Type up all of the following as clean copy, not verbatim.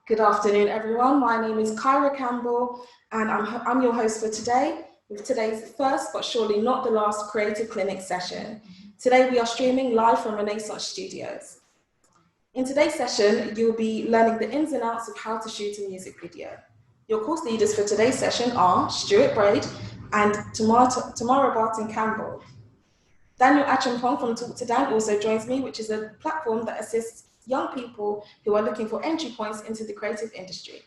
Good afternoon, everyone. My name is Kyra Campbell, and I'm your host for today, with today's first, but surely not the last, Creative Clinic session. Today, we are streaming live from Renaissance Studios. In today's session, you'll be learning the ins and outs of how to shoot a music video. Your course leaders for today's session are Stuart, Braide and Tamara Barton-Campbell. Daniel Achampong from Talk2Dan also joins me, which is a platform that assists young people who are looking for entry points into the creative industry.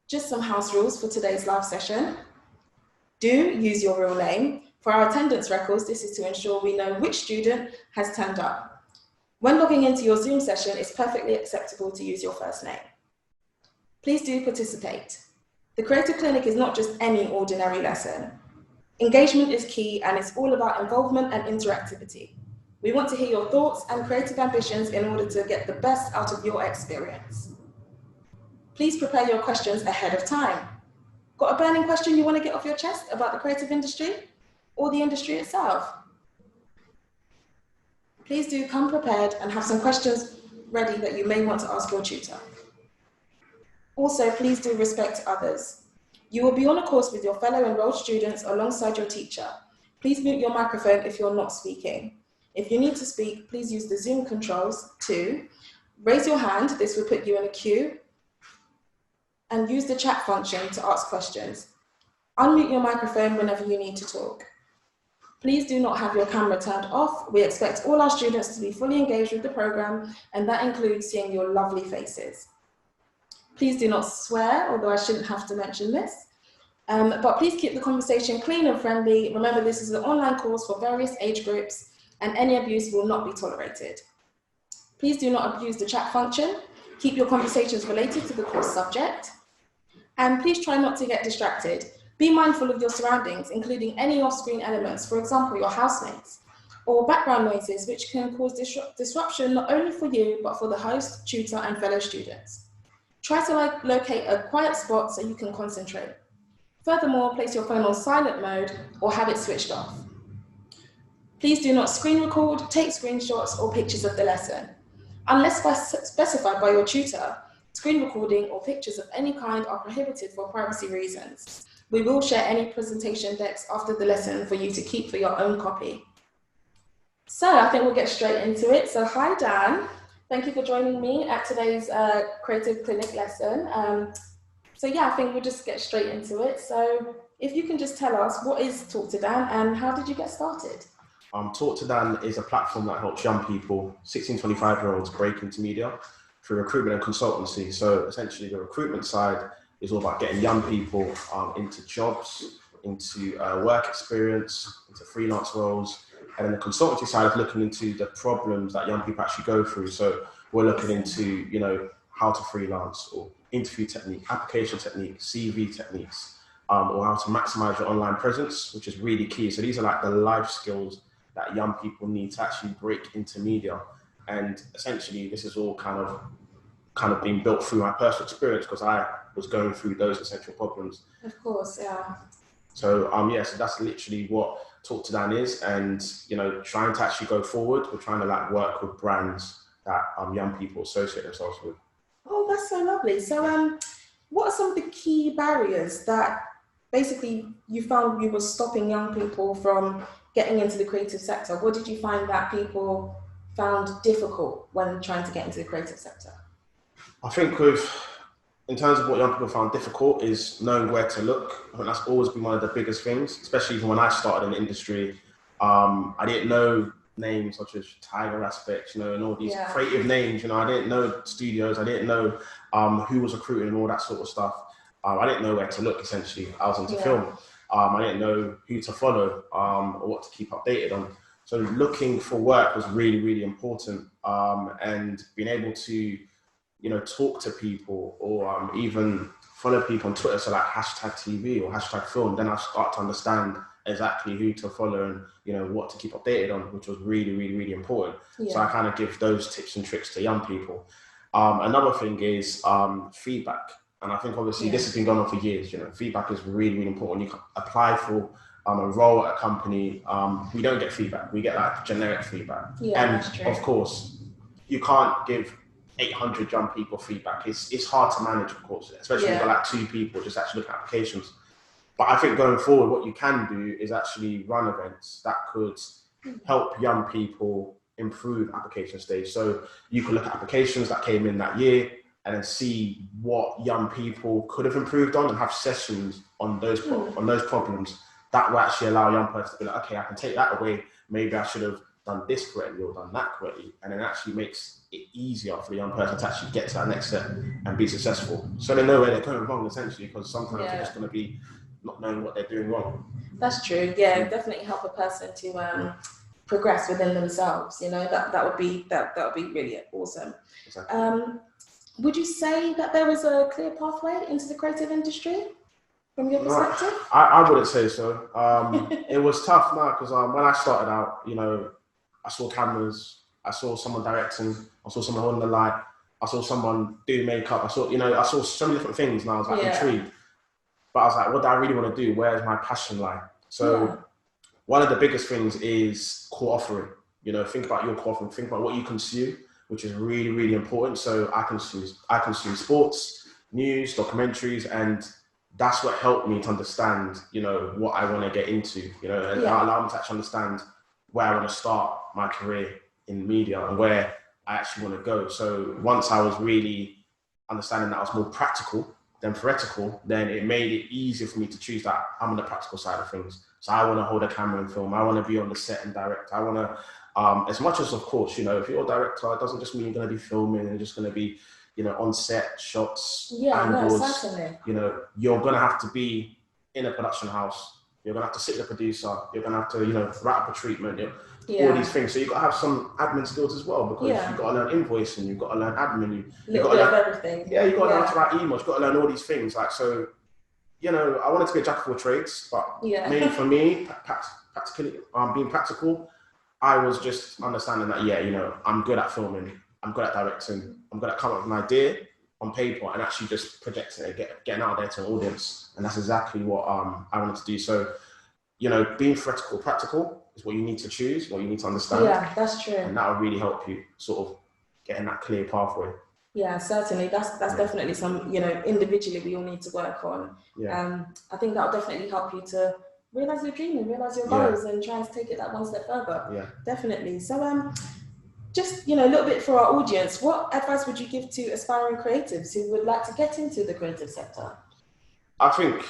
Just some house rules for today's live session. Do use your real name. For our attendance records, this is to ensure we know which student has turned up. When logging into your Zoom session, it's perfectly acceptable to use your first name. Please do participate. The Creative Clinic is not just any ordinary lesson. Engagement is key, and it's all about involvement and interactivity. We want to hear your thoughts and creative ambitions in order to get the best out of your experience. Please prepare your questions ahead of time. Got a burning question you want to get off your chest about the creative industry or the industry itself? Please do come prepared and have some questions ready that you may want to ask your tutor. Also, please do respect others. You will be on a course with your fellow enrolled students alongside your teacher. Please mute your microphone if you're not speaking. If you need to speak, please use the Zoom controls to raise your hand, this will put you in a queue, and use the chat function to ask questions. Unmute your microphone whenever you need to talk. Please do not have your camera turned off. We expect all our students to be fully engaged with the program, and that includes seeing your lovely faces. Please do not swear, although I shouldn't have to mention this. But please keep the conversation clean and friendly. Remember, this is an online course for various age groups, and any abuse will not be tolerated. Please do not abuse the chat function. Keep your conversations related to the course subject. And please try not to get distracted. Be mindful of your surroundings, including any off-screen elements, for example, your housemates, or background noises, which can cause disruption not only for you, but for the host, tutor, and fellow students. Try to locate a quiet spot so you can concentrate. Furthermore, place your phone on silent mode or have it switched off. Please do not screen record, take screenshots or pictures of the lesson. Unless specified by your tutor, screen recording or pictures of any kind are prohibited for privacy reasons. We will share any presentation decks after the lesson for you to keep for your own copy. So I think we'll get straight into it. So hi Dan, thank you for joining me at today's Creative Clinic lesson. So yeah, I think we'll just get straight into it. So if you can just tell us, what is Talk2Dan and how did you get started? Talk2Dan is a platform that helps young people, 16 to 25-year-olds, break into media through recruitment and consultancy. So essentially the recruitment side is all about getting young people into jobs, into work experience, into freelance roles. And then the consultancy side is looking into the problems that young people actually go through. So we're looking into, how to freelance or interview technique, application technique, CV techniques, or how to maximize your online presence, which is really key. So these are like the life skills that young people need to actually break into media. And essentially this is all kind of being built through my personal experience because I was going through those essential problems. Of course, yeah. So so that's literally what Talk2Dan is. And trying to actually go forward, we're trying to work with brands that young people associate themselves with. Oh, that's so lovely. So what are some of the key barriers that basically you found you were stopping young people from getting into the creative sector? What did you find that people found difficult when trying to get into the creative sector? I think in terms of what young people found difficult is knowing where to look. I think that's always been one of the biggest things, especially even when I started in the industry. I didn't know names such as Tiger Aspects, and all these creative names. I didn't know studios. I didn't know who was recruiting and all that sort of stuff. I didn't know where to look, essentially. I was into film. I didn't know who to follow or what to keep updated on. So looking for work was really, really important. And being able to, talk to people or even follow people on Twitter, so #TV or #film, then I start to understand exactly who to follow and, what to keep updated on, which was really, really, really important. Yeah. So I kind of give those tips and tricks to young people. Another thing is feedback. And I think obviously this has been going on for years. Feedback is really, really important. You can apply for a role at a company. We don't get feedback. We get generic feedback. Yeah, and of course, you can't give 800 young people feedback. It's hard to manage, of course, especially when you've got like 2 people just actually looking at applications. But I think going forward, what you can do is actually run events that could help young people improve application stage. So you can look at applications that came in that year and then see what young people could have improved on and have sessions on those problems that will actually allow young person to be like, okay, I can take that away. Maybe I should have done this correctly or done that correctly. And then it actually makes it easier for the young person to actually get to that next step and be successful. So they know where they're going wrong, essentially, because sometimes they're just going to be not knowing what they're doing wrong. That's true. Yeah, definitely help a person to progress within themselves. You know, that would be really awesome. Exactly. Would you say that there is a clear pathway into the creative industry from your perspective? I wouldn't say so. It was tough now because when I started out, you know, I saw cameras, I saw someone directing, I saw someone holding the light, I saw someone do makeup, I saw so many different things, and I was like intrigued. But I was like, what do I really want to do? Where's my passion lie? So one of the biggest things is core offering. You know, think about your core offering, think about what you consume, which is really, really important. So I consume sports, news, documentaries, and that's what helped me to understand, you know, what I want to get into, you know, and allow me to actually understand where I want to start my career in media and where I actually want to go. So once I was really understanding that I was more practical than theoretical, then it made it easier for me to choose that I'm on the practical side of things. So I want to hold a camera and film. I want to be on the set and direct. I want to, as much as, of course, you know, if you're a director, it doesn't just mean you're going to be filming and just going to be, you know, on set, shots, angles. No, certainly. You know, you're going to have to be in a production house. You're going to have to sit with the producer. You're going to have to, you know, write up a treatment. All these things. So you've got to have some admin skills as well, because you've got to learn invoicing, you've got to learn admin, you've got to learn everything. Yeah, you've got to learn how to write emails, you've got to learn all these things. Like, so, you know, I wanted to be a jack of all trades, but maybe for me, practically, being practical, I was just understanding that, you know, I'm good at filming, I'm good at directing, I'm good at coming up with an idea on paper and actually just projecting it, getting out there to an audience. And that's exactly what I wanted to do. So, you know, being theoretical, practical is what you need to choose, what you need to understand. Yeah, that's true. And that will really help you sort of get in that clear pathway. Yeah, certainly. That's definitely some, you know, individually we all need to work on. Yeah. I think that'll definitely help you to realize your dream and realize your goals and try and take it that one step further. Yeah. Definitely. So just, you know, a little bit for our audience, what advice would you give to aspiring creatives who would like to get into the creative sector? I think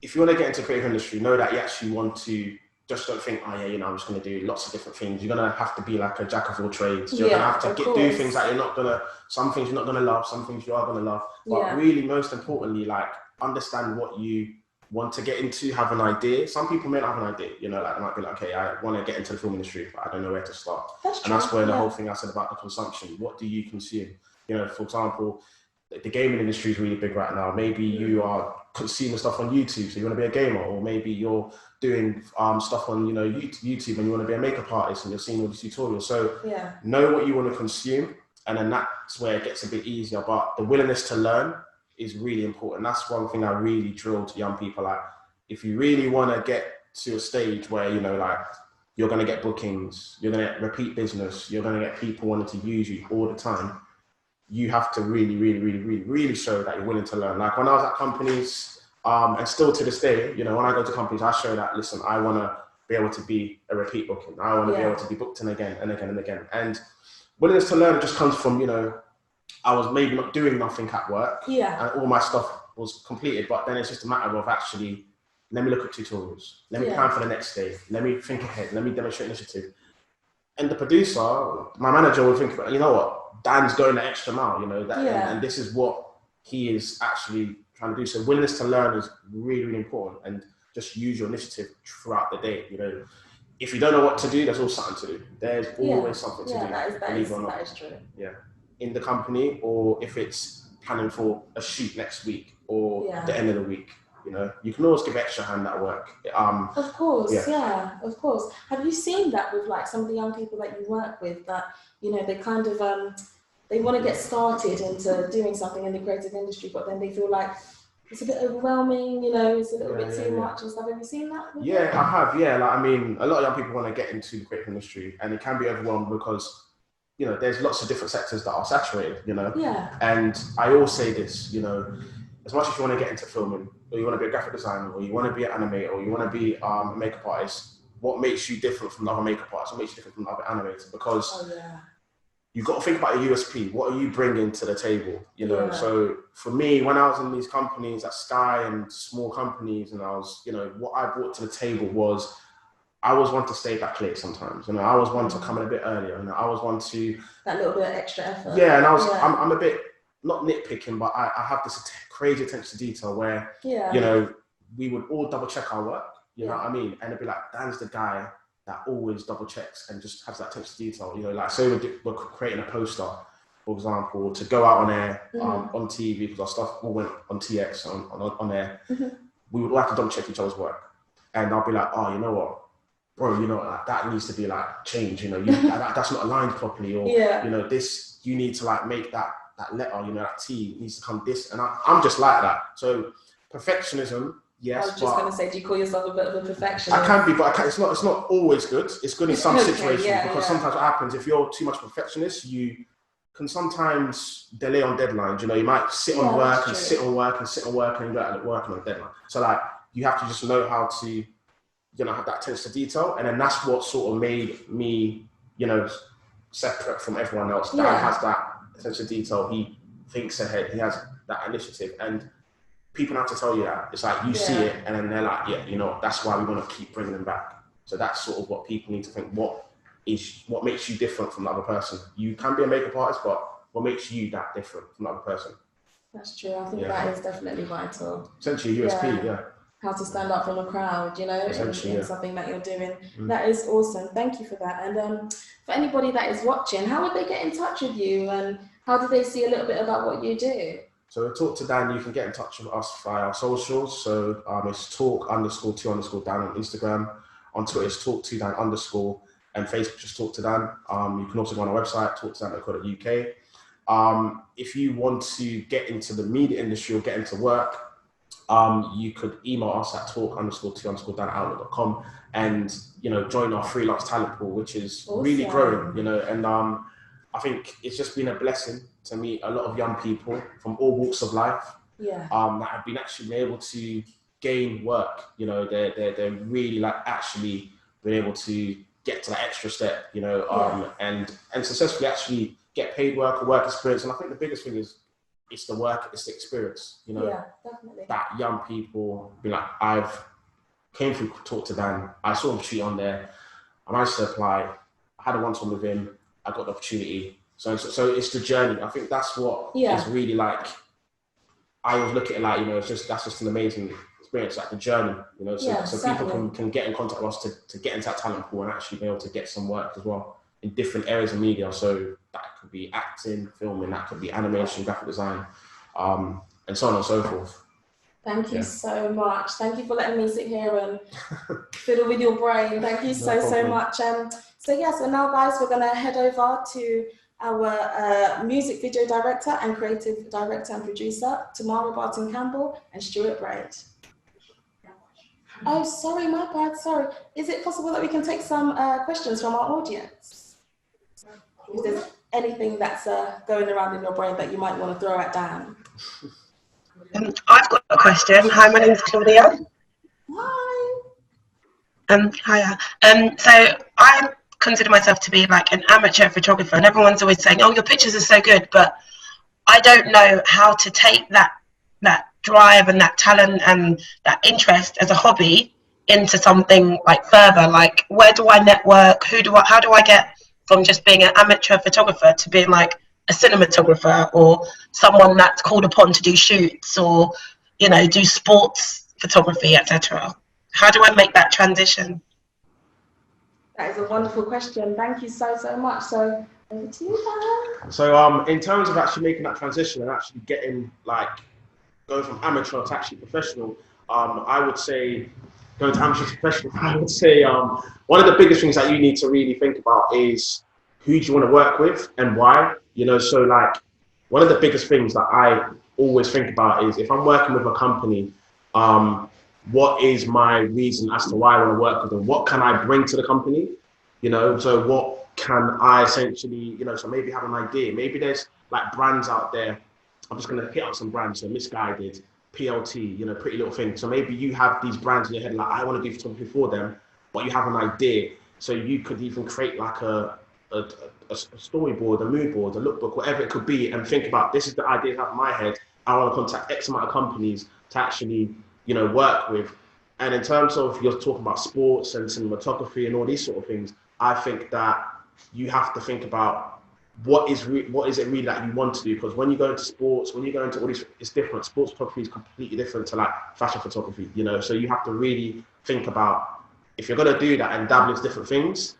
if you want to get into the creative industry, know that you actually want to, just don't think, oh yeah, you know, I'm just going to do lots of different things. You're going to have to be like a jack of all trades. You're going to have to do things that you're not going to, some things you're not going to love, some things you are going to love. But really, most importantly, like, understand what you want to get into, have an idea. Some people may not have an idea, you know, like they might be like, okay, I want to get into the film industry, but I don't know where to start. And that's where the whole thing I said about the consumption. What do you consume? You know, for example, the gaming industry is really big right now. Maybe you are consuming stuff on YouTube, so you want to be a gamer, or maybe you're doing stuff on, you know, YouTube and you want to be a makeup artist and you're seeing all these tutorials. So know what you want to consume, and then that's where it gets a bit easier. But the willingness to learn is really important. That's one thing I really drill to young people. Like, if you really want to get to a stage where, you know, like, you're going to get bookings, you're going to get repeat business, you're going to get people wanting to use you all the time, you have to really show that you're willing to learn. Like, when I was at companies, and still to this day, you know, when I go to companies, I show that, listen, I want to be able to be a repeat booking. I want to be able to be booked in again and again and again. And willingness to learn just comes from, you know, I was maybe not doing nothing at work, and all my stuff was completed, but then it's just a matter of actually, let me look at tutorials, let me plan for the next day, let me think ahead, let me demonstrate initiative. And the producer, my manager, would think, you know what, Dan's going the extra mile, you know, that, and this is what he is actually trying to do. So willingness to learn is really important, and just use your initiative throughout the day. You know, if you don't know what to do, there's always something to do. There's always something to do. That is true. Yeah. In the company, or if it's planning for a shoot next week or the end of the week, you know, you can always give extra hand at work. Of course, of course. Have you seen that with like some of the young people that you work with, that, you know, they kind of they want to get started into doing something in the creative industry, but then they feel like it's a bit overwhelming, you know, it's a little bit too much and stuff. Have you seen that? Yeah, I have. Yeah, like, I mean, a lot of young people want to get into the creative industry, and it can be overwhelming because you know, there's lots of different sectors that are saturated, you know. Yeah. And I always say this, you know, as much as you want to get into filming, or you want to be a graphic designer, or you want to be an animator, or you want to be a makeup artist, what makes you different from other makeup artists? What makes you different from other animators? Because you've got to think about your USP. What are you bringing to the table? You know, so for me, when I was in these companies at Sky and small companies, and I was, you know, what I brought to the table was, I was one to stay back late sometimes. You know, I was one to come in a bit earlier. You know, I was one to that little bit of extra effort. Yeah, and I'm a bit not nitpicking, but I have this crazy attention to detail where you know, we would all double check our work. You know what I mean? And it'd be like, Dan's the guy that always double checks and just has that attention to detail. You know, like say we're creating a poster, for example, to go out on air on TV, because our stuff all went on TX on air. We would all have to double check each other's work, and I'll be like, oh, you know what, bro, you know, like, that needs to be like changed. You know, that's not aligned properly, or you know, this, you need to like make that letter, you know, that T needs to come this, and I'm just like that. So perfectionism. Yes, I was just going to say, do you call yourself a bit of a perfectionist? I can be, but it's not always good. It's good in some situations, because sometimes what happens, if you're too much perfectionist, you can sometimes delay on deadlines. You know, you might sit on work and sit on work and sit on work, and you're like working on a deadline. So like, you have to just know how to, you know, have that attention to detail, and then that's what sort of made me, you know, separate from everyone else. Dan has that attention to detail. He thinks ahead. He has that initiative, and people have to tell you that. It's like, you see it, and then they're like, yeah, you know, that's why we want to keep bringing them back. So that's sort of what people need to think. What makes you different from the other person? You can be a makeup artist, but what makes you that different from the other person? That's true. I think that is definitely vital. Essentially USP, How to stand up from a crowd, you know, in something that you're doing. That is awesome. Thank you for that. And for anybody that is watching, how would they get in touch with you, and how do they see a little bit about what you do? So Talk2Dan, you can get in touch with us via our socials. So it's talk_2_Dan on Instagram. On Twitter, it's talk2dan_, and Facebook, just Talk2Dan. You can also go on our website, talk2dan.co.uk. If you want to get into the media industry or get into work, you could email us at talk_2_dan@outlook.com, and, you know, join our freelance talent pool, which is really growing, you know, and I think it's just been a blessing to meet a lot of young people from all walks of life that have been actually able to gain work. You know, they're really like actually been able to get to that extra step, you know, and successfully actually get paid work or work experience. And I think the biggest thing is, it's the work, it's the experience, you know, that young people be like, I've came through Talk2Dan, I saw him cheat on there, I managed to apply, I had a one-to-one with him, I got the opportunity. So it's the journey. I think that's what is really like, I always look at it like, you know, that's just an amazing experience, like the journey, you know, so people can get in contact with us to get into that talent pool and actually be able to get some work as well in different areas of media. So that could be acting, filming, that could be animation, graphic design, and so on and so forth. Thank you so much. Thank you for letting me sit here and fiddle with your brain. Thank you so much. So now guys, we're gonna head over to our music video director and creative director and producer, Tamara Barton-Campbell and Stuart Braide. Oh, sorry, my bad, sorry. Is it possible that we can take some questions from our audience? If there's anything that's going around in your brain that you might want to throw at Dan. I've got a question. Hi, my name's Claudia. Hi. Hiya. So I consider myself to be like an amateur photographer, and everyone's always saying, "Oh, your pictures are so good," but I don't know how to take that drive and that talent and that interest as a hobby into something like further. Like, where do I network? How do I get from just being an amateur photographer to being like a cinematographer or someone that's called upon to do shoots or, you know, do sports photography, etc.? How do I make that transition? That is a wonderful question. Thank you so much. So over to you, Dan. So in terms of actually making that transition and actually getting going from amateur to actually professional, I would say going to amateur to professional, I would say one of the biggest things that you need to really think about is who do you want to work with and why, you know. So like, one of the biggest things that I always think about is, if I'm working with a company, what is my reason as to why I want to work with them? What can I bring to the company? You know, so can I essentially, so maybe have an idea. Maybe there's like brands out there. I'm just going to hit up some brands. So Misguided, PLT, Pretty Little Thing. So maybe you have these brands in your head, like I want to do photography for them, but you have an idea. So you could even create like a storyboard, a mood board, a lookbook, whatever it could be, and think about, this is the idea I have in my head. I want to contact X amount of companies to actually, work with. And in terms of, you're talking about sports and cinematography and all these sort of things, I think that you have to think about what is it really that you want to do. Because when you go into sports, when you go into all these, it's different. Sports photography is completely different to like fashion photography, so you have to really think about, if you're going to do that and dabble in different things.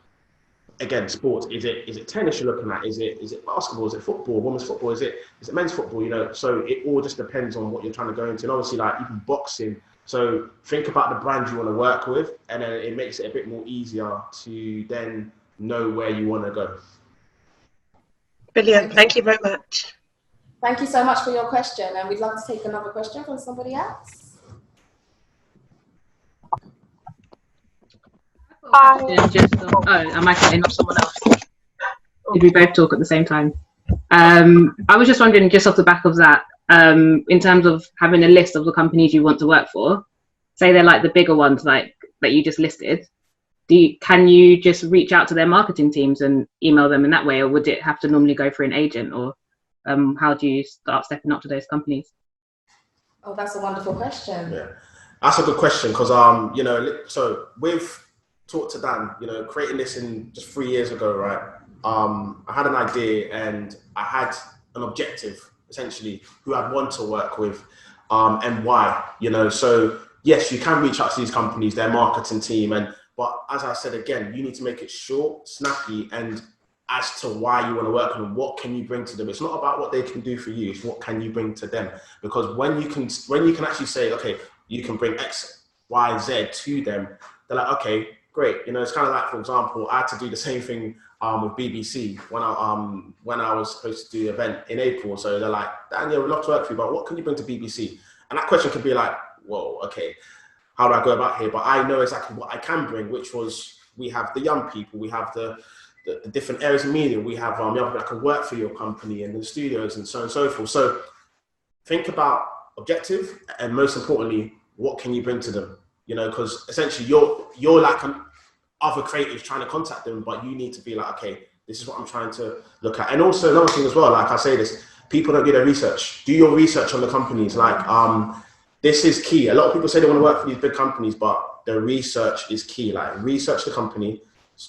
Again, sports, is it tennis you're looking at? Is it basketball? Is it football? Women's football? Is it men's football? So it all just depends on what you're trying to go into. And obviously, like even boxing. So think about the brand you want to work with, and then it makes it a bit more easier to then know where you want to go. Brilliant. Thank you very much. Thank you so much for your question, and we'd love to take another question from somebody else. Am I cutting off someone else? Did we both talk at the same time? I was just wondering, just off the back of that, in terms of having a list of the companies you want to work for, say they're like the bigger ones, like that you just listed, can you just reach out to their marketing teams and email them in that way, or would it have to normally go through an agent, or how do you start stepping up to those companies? Oh, that's a wonderful question. Yeah, that's a good question, because so with Talk2Dan, creating this in just 3 years ago, right? I had an idea and I had an objective, essentially, who I'd want to work with, and why. So yes, you can reach out to these companies, their marketing team, but as I said again, you need to make it short, snappy, and as to why you want to work with them. What can you bring to them? It's not about what they can do for you. It's what can you bring to them? Because when you can actually say, okay, you can bring X, Y, Z to them, they're like, okay, great. It's kind of like, for example, I had to do the same thing with BBC when I was supposed to do an event in April. So they're like, Daniel, we'd love to work for you, but what can you bring to BBC? And that question could be like, whoa, okay, how do I go about here? But I know exactly what I can bring, which was, we have the young people, we have the different areas of media, we have young people that can work for your company and the studios and so on and so forth. So think about objective, and most importantly, what can you bring to them? Because essentially you're like other creatives trying to contact them, but you need to be like, okay, this is what I'm trying to look at. And also another thing as well, like I say this, people don't do their research. Do your research on the companies. Like, this is key. A lot of people say they want to work for these big companies, but the research is key. Like, research the company,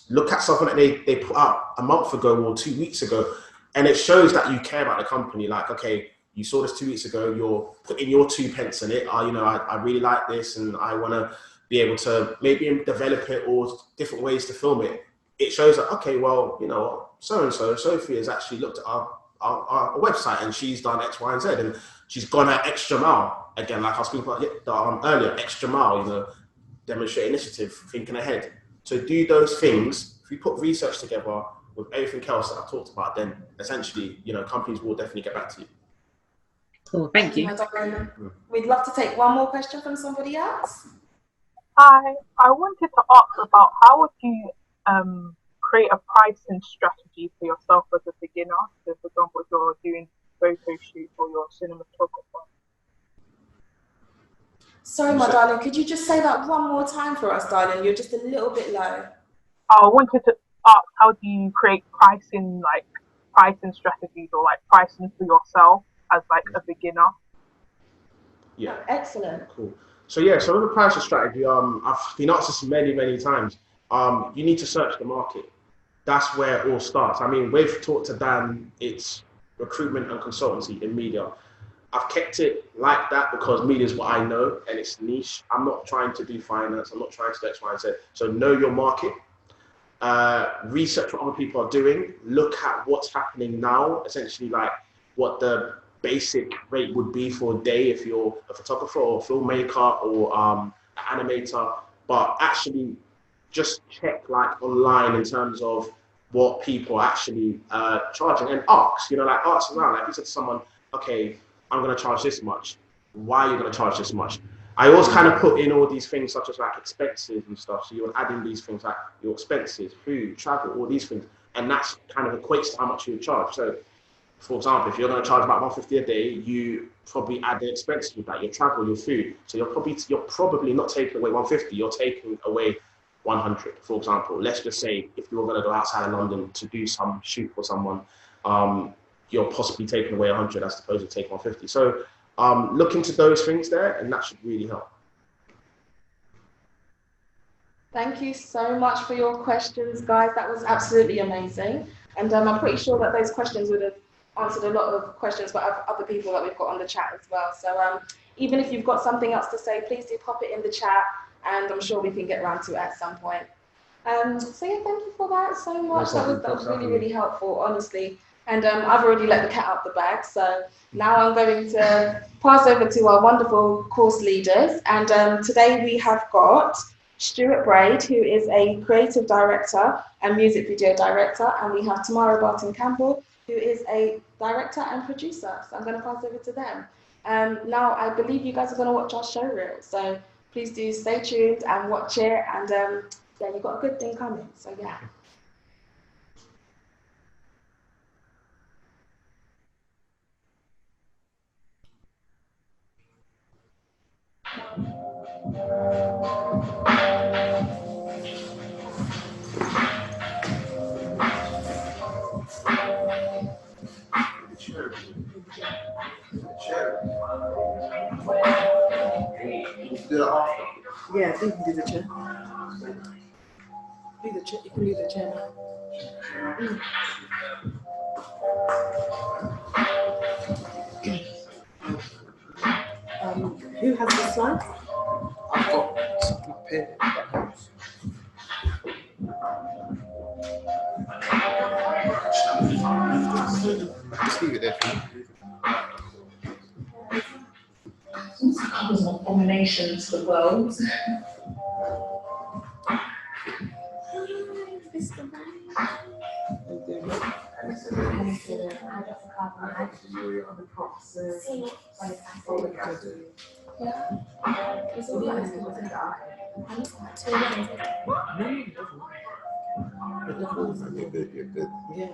look at something that they put out a month ago or 2 weeks ago, and it shows that you care about the company. Like, okay, you saw this 2 weeks ago, you're putting your 2 pence in it. I really like this, and I want to be able to maybe develop it, or different ways to film it. It shows that, okay, well, so-and-so, Sophie, has actually looked at our website, and she's done X, Y, and Z, and she's gone that extra mile. Again, like I was speaking about earlier, extra mile, demonstrate initiative, thinking ahead. So do those things. If you put research together with everything else that I've talked about, then essentially, companies will definitely get back to you. Cool, thank you. We'd love to take one more question from somebody else. I wanted to ask about, how would you create a pricing strategy for yourself as a beginner? So, for example, if you're doing photo shoot or you're a cinematographer. Sorry, my darling, could you just say that one more time for us, darling? You're just a little bit low. I wanted to ask, how do you create pricing strategies, or like pricing for yourself as like a beginner? Yeah. Oh, excellent. Cool. So yeah, so with the pricing strategy, I've been asked this many, many times. You need to search the market. That's where it all starts. I mean, with Talk2Dan, it's recruitment and consultancy in media. I've kept it like that because media is what I know, and it's niche. I'm not trying to do finance. I'm not trying to do X, Y, and Z. So know your market. Research what other people are doing. Look at what's happening now. Essentially, like what the basic rate would be for a day if you're a photographer or a filmmaker or an animator. But actually, just check like online in terms of what people are actually charging, and ask. Ask around. Like, if you said to someone, okay, I'm going to charge this much. Why are you going to charge this much? I always kind of put in all these things such as like expenses and stuff. So you're adding these things like your expenses, food, travel, all these things. and that's kind of equates to how much you would charge. So, for example, if you're going to charge about $150 a day, you probably add the expenses with that, your travel, your food. So you're probably not taking away $150, you're taking away $100, for example. Let's just say if you were going to go outside of London to do some shoot for someone, you're possibly taking away $100 as opposed to taking $150. So look into those things there, and that should really help. Thank you so much for your questions, guys. That was absolutely amazing. And I'm pretty sure that those questions would have answered a lot of questions for other people that we've got on the chat as well. So even if you've got something else to say, please do pop it in the chat, and I'm sure we can get around to it at some point. So yeah, thank you for that so much. That was really, really helpful, honestly. And I've already let the cat out the bag. So now I'm going to pass over to our wonderful course leaders. And today we have got Stuart Braide, who is a creative director and music video director. And we have Tamara Barton-Campbell, who is a director and producer. So I'm going to pass over to them. Now, I believe you guys are going to watch our show reel. So please do stay tuned and watch it. And yeah, you've got a good thing coming. So yeah. Yeah, I think you can do the chair. Do the chair. You can do the chair now. Who has the slides? I've got something up here that helps. Just leave it there for you. Covers of abominations to the world. You're good. Yeah.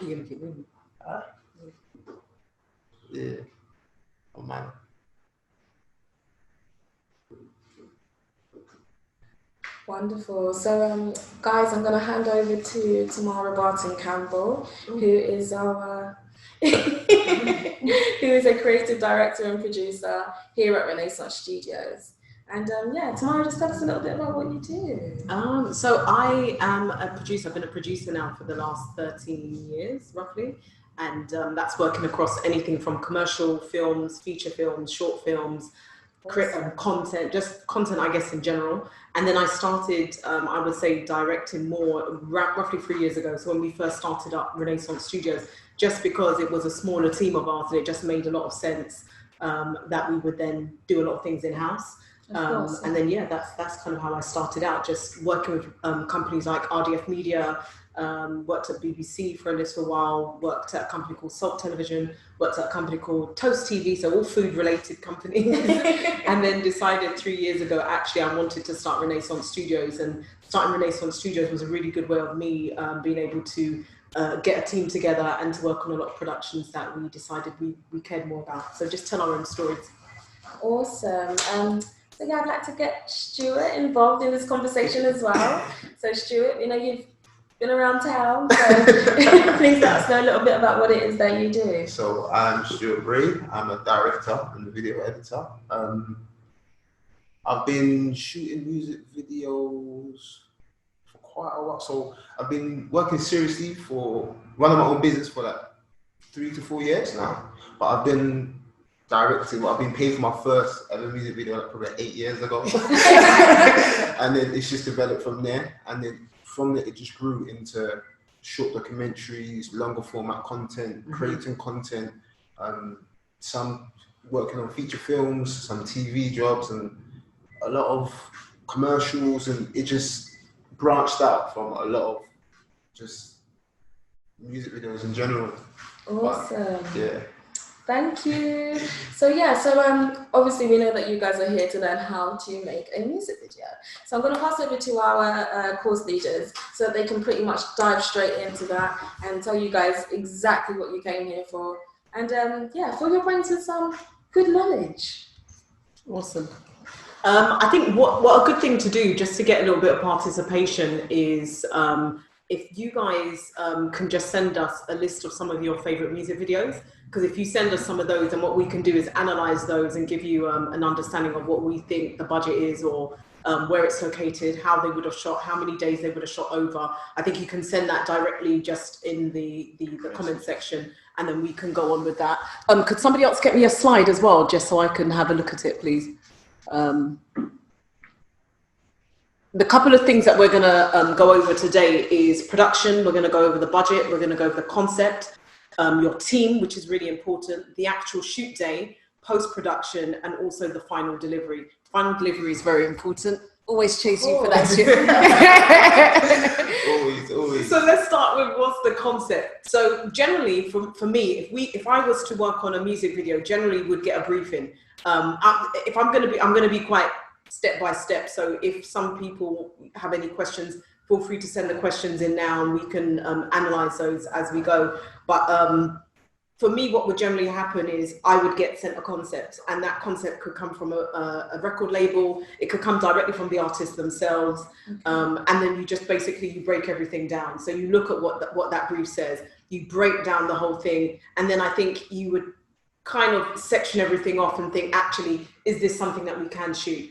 You're gonna keep moving. Yeah. Oh man. Wonderful. So, guys, I'm going to hand over to Tamara Barton-Campbell, who is our who is a creative director and producer here at Renaissance Studios. And yeah, Tamara, just tell us a little bit about what you do. So I am a producer. I've been a producer now for the last 13 years, roughly. And that's working across anything from commercial films, feature films, short films, content, just content, I guess, in general. And then I started, I would say, directing more roughly 3 years ago. So when we first started up Renaissance Studios, just because it was a smaller team of ours, and it just made a lot of sense that we would then do a lot of things in-house. And then, yeah, that's kind of how I started out, just working with companies like RDF Media, worked at BBC for a little while, worked at a company called Salt Television, worked at a company called Toast TV, so all food-related companies, and then decided 3 years ago, actually, I wanted to start Renaissance Studios, and starting Renaissance Studios was a really good way of me being able to get a team together and to work on a lot of productions that we decided we cared more about. So just tell our own stories. Awesome. So yeah, I'd like to get Stuart involved in this conversation as well. So Stuart, you know, you've been around town, so please let us know a little bit about what it is that you do. So I'm Stuart Braide. I'm a director and a video editor. I've been shooting music videos for quite a while. So I've been working seriously for running my own business for like 3 to 4 years now. But I've been directing, I've been paid for my first ever music video like probably 8 years ago. And then it's just developed from there. And then from there, it just grew into short documentaries, longer format content, creating content, some working on feature films, some TV jobs, and a lot of commercials, and it just branched out from a lot of just music videos in general. Awesome. But, yeah. Thank you. So obviously we know that you guys are here to learn how to make a music video. So I'm going to pass over to our course leaders so that they can pretty much dive straight into that and tell you guys exactly what you came here for. And fill your brains with some good knowledge. Awesome. I think what a good thing to do just to get a little bit of participation is if you guys can just send us a list of some of your favorite music videos, because if you send us some of those, then what we can do is analyze those and give you an understanding of what we think the budget is, or where it's located, how they would have shot, how many days they would have shot over. I think you can send that directly just in the comment section, and then we can go on with that. Could somebody else get me a slide as well, just so I can have a look at it, please? The couple of things that we're going to go over today is production. We're going to go over the budget. We're going to go over the concept, your team, which is really important, the actual shoot day, post-production, and also the final delivery. Final delivery is very important. Always chase you for that too. always. So let's start with what's the concept. So generally, for me, if I was to work on a music video, generally would get a briefing. If I'm going to be quite step by step. So if some people have any questions, feel free to send the questions in now, and we can analyze those as we go. But for me, what would generally happen is I would get sent a concept, and that concept could come from a record label. It could come directly from the artists themselves. And then you just basically, you break everything down. So you look at what that brief says, you break down the whole thing. And then I think you would kind of section everything off and think, actually, is this something that we can shoot?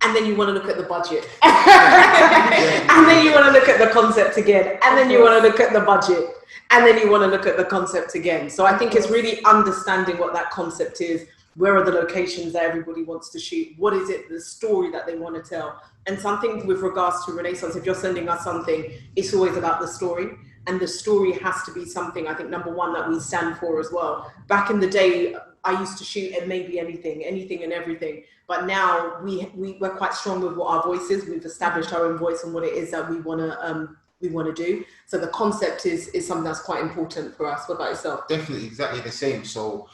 And then you want to look at the budget. And then you want to look at the concept again. And then you want to look at the budget. And then you want to look at the concept again. So I think it's really understanding what that concept is. Where are the locations that everybody wants to shoot? What is it, the story that they want to tell? And something with regards to Renaissance, if you're sending us something, it's always about the story. And the story has to be something, I think, number one, that we stand for as well. Back in the day, I used to shoot and maybe anything and everything. But now we're quite strong with what our voice is. We've established our own voice and what it is that we want to do. So the concept is something that's quite important for us. What about yourself? Definitely, exactly the same. So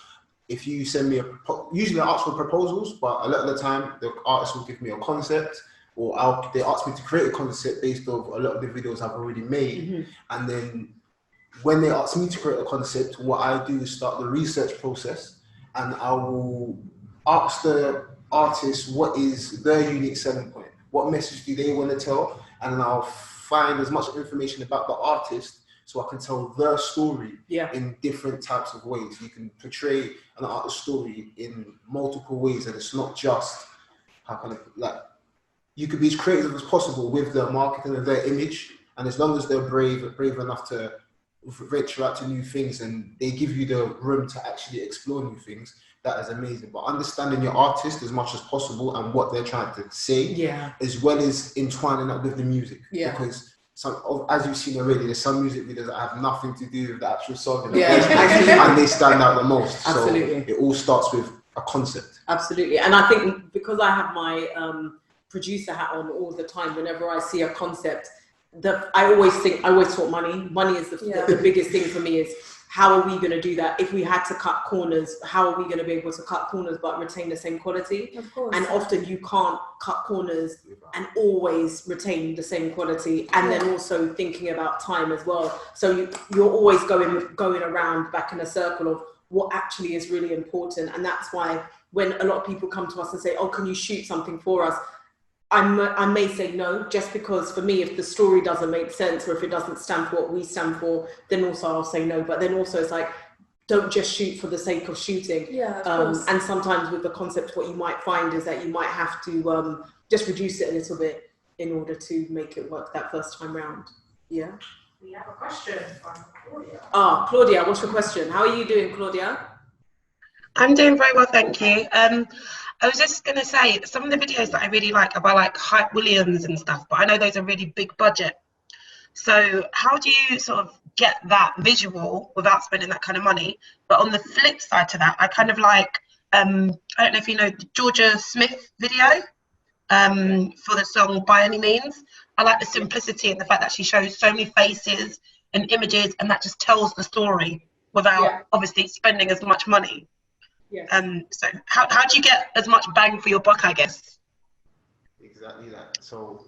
if you send me usually I ask for proposals, but a lot of the time the artist will give me a concept, or they ask me to create a concept based on a lot of the videos I've already made. And then when they ask me to create a concept, what I do is start the research process, and I will ask the artist what is their unique selling point, what message do they want to tell, and I'll find as much information about the artist so I can tell their story in different types of ways. You can portray an artist's story in multiple ways, and it's not just you could be as creative as possible with their marketing and their image, and as long as they're brave enough to venture out to new things and they give you the room to actually explore new things, that is amazing. But understanding your artist as much as possible and what they're trying to say, as well as entwining that with the music. Because as you've seen already, there's some music videos that have nothing to do with the actual song, and they stand out the most. Absolutely. So it all starts with a concept. Absolutely. And I think because I have my producer hat on all the time, whenever I see a concept, I always thought money is the biggest thing for me. Is how are we going to do that? If we had to cut corners, how are we going to be able to cut corners but retain the same quality? Of course. And often you can't cut corners and always retain the same quality. And then also thinking about time as well. So you're always going around back in a circle of what actually is really important. And that's why when a lot of people come to us and say, oh, can you shoot something for us? I may say no, just because for me, if the story doesn't make sense or if it doesn't stand for what we stand for, then also I'll say no. But then also it's like, don't just shoot for the sake of shooting. And sometimes with the concept, what you might find is that you might have to just reduce it a little bit in order to make it work that first time round. Yeah. We have a question from Claudia. Claudia, what's your question? How are you doing, Claudia? I'm doing very well, thank you. I was just going to say, some of the videos that I really like are by like Hype Williams and stuff, but I know those are really big budget. So how do you sort of get that visual without spending that kind of money? But on the flip side to that, I kind of like, I don't know if you know the Georgia Smith video for the song By Any Means. I like the simplicity and the fact that she shows so many faces and images, and that just tells the story without obviously spending as much money. So how do you get as much bang for your buck, I guess? Exactly that. So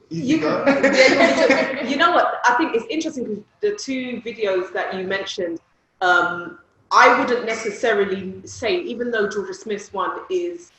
you know what? I think it's interesting because the two videos that you mentioned, I wouldn't necessarily say, even though Georgia Smith's one is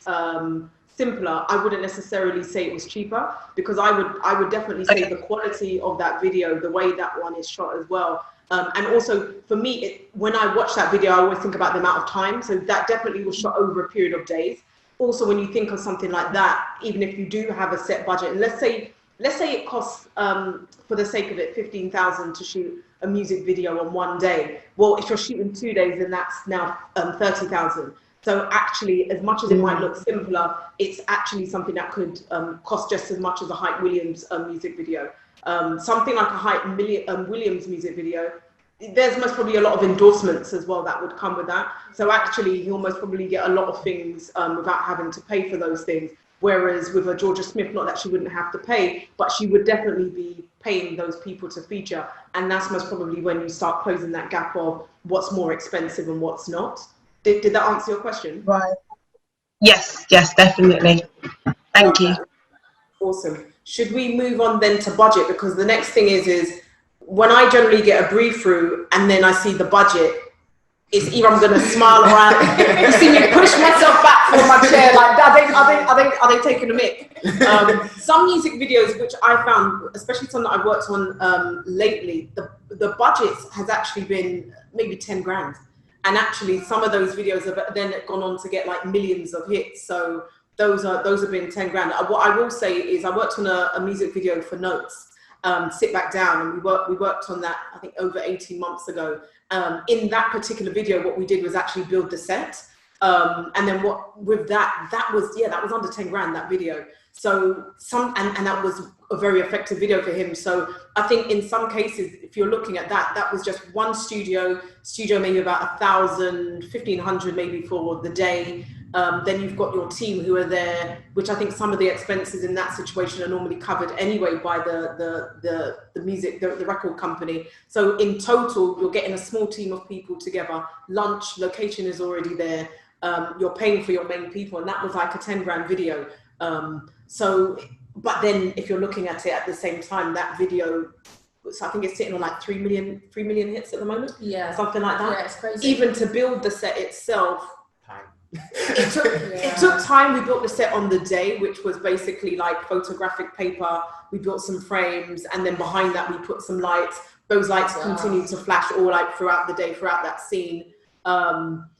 simpler, I wouldn't necessarily say it was cheaper, because I would definitely say the quality of that video, the way that one is shot as well. And also for me, when I watch that video, I always think about the amount of time. So that definitely was shot over a period of days. Also, when you think of something like that, even if you do have a set budget, and let's say it costs, for the sake of it, $15,000 to shoot a music video on one day. Well, if you're shooting 2 days, then that's now $30,000. So actually, as much as it might look simpler, it's actually something that could cost just as much as a Hype Williams music video. Something like a Hype Williams music video, there's most probably a lot of endorsements as well that would come with that. So actually, you'll most probably get a lot of things without having to pay for those things. Whereas with a Georgia Smith, not that she wouldn't have to pay, but she would definitely be paying those people to feature. And that's most probably when you start closing that gap of what's more expensive and what's not. Did that answer your question? Right. Yes, definitely. Thank you. Awesome. Should we move on then to budget? Because the next thing is when I generally get a brief through and then I see the budget, it's either I'm gonna smile around, you see me push myself back from my chair, like are they taking a mic? Some music videos which I found, especially some that I've worked on lately, the budget has actually been maybe 10 grand. And actually some of those videos have then gone on to get like millions of hits. So those have been 10 grand. What I will say is I worked on a music video for Notes, Sit Back Down, and we worked on that, I think, over 18 months ago. In that particular video, what we did was actually build the set. And then that was under 10 grand, that video. So and that was a very effective video for him. So I think in some cases, if you're looking at that was just one studio maybe about 1,000, 1,500 maybe for the day. Then you've got your team who are there, which I think some of the expenses in that situation are normally covered anyway by the music, the record company. So in total, you're getting a small team of people together. Lunch, location is already there. You're paying for your main people, and that was like a 10 grand video. But then if you're looking at it at the same time, that video, so I think it's sitting on like 3 million hits at the moment. Yeah. Something like that. Yeah, it's crazy. Even to build the set itself, it took time. We built the set on the day, which was basically like photographic paper. We built some frames, and then behind that we put some lights. Those lights continued to flash all like throughout the day, throughout that scene.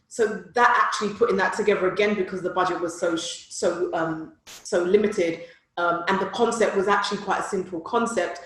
So that actually putting that together again, because the budget was so limited, and the concept was actually quite a simple concept.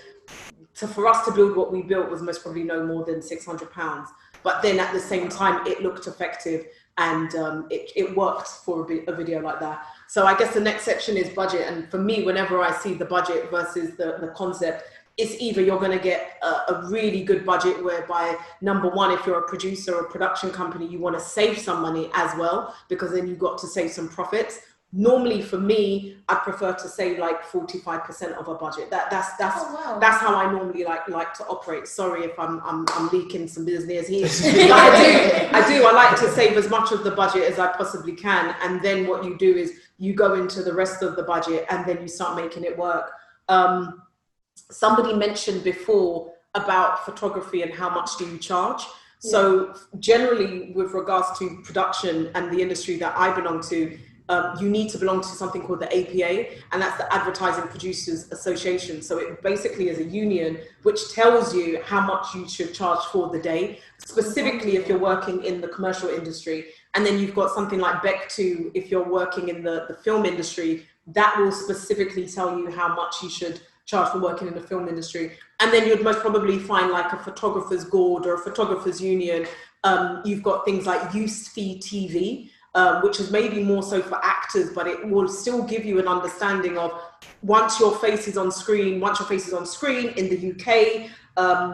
For us to build what we built was most probably no more than £600. But then at the same time, it looked effective, and it worked for a video like that. So I guess the next section is budget. And for me, whenever I see the budget versus the concept, it's either you're going to get a really good budget whereby, number one, if you're a producer or production company, you want to save some money as well, because then you've got to save some profits. Normally for me, I prefer to say like 45% of a budget. That's how I normally like to operate. Sorry if I'm leaking some business here. But I do. I like to save as much of the budget as I possibly can. And then what you do is you go into the rest of the budget and then you start making it work. Somebody mentioned before about photography and how much do you charge. So generally with regards to production and the industry that I belong to, you need to belong to something called the APA, and that's the Advertising Producers Association. So it basically is a union which tells you how much you should charge for the day, specifically if you're working in the commercial industry. And then you've got something like BEC2, if you're working in the film industry, that will specifically tell you how much you should charge for working in the film industry. And then you'd most probably find like a photographer's guild or a photographer's union. You've got things like Use Fee TV. which is maybe more so for actors, but it will still give you an understanding of once your face is on screen in the UK,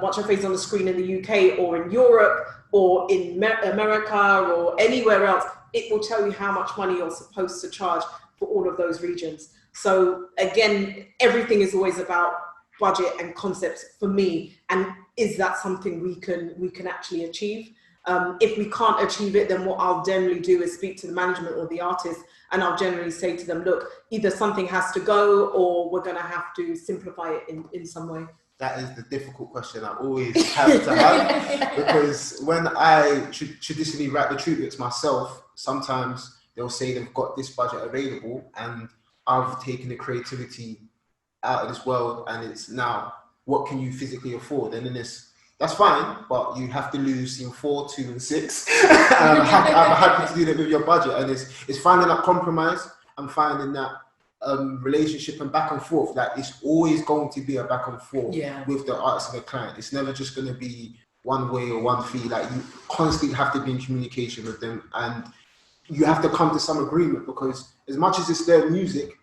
once your face is on the screen in the UK or in Europe or in America or anywhere else, it will tell you how much money you're supposed to charge for all of those regions. So again, everything is always about budget and concepts for me, and is that something we can actually achieve? If we can't achieve it, then what I'll generally do is speak to the management or the artist, and I'll generally say to them, look, either something has to go or we're going to have to simplify it in some way. That is the difficult question I always have to have, because when I traditionally write the tributes myself, sometimes they'll say they've got this budget available and I've taken the creativity out of this world and it's now, what can you physically afford? And then that's fine, but you have to lose scene 4, 2, and 6. And I'm happy to do that with your budget. And it's finding that compromise and finding that relationship and back and forth. Like, it's always going to be a back and forth with the artist and the client. It's never just going to be one way or one fee. Like, you constantly have to be in communication with them, and you have to come to some agreement, because as much as it's their music,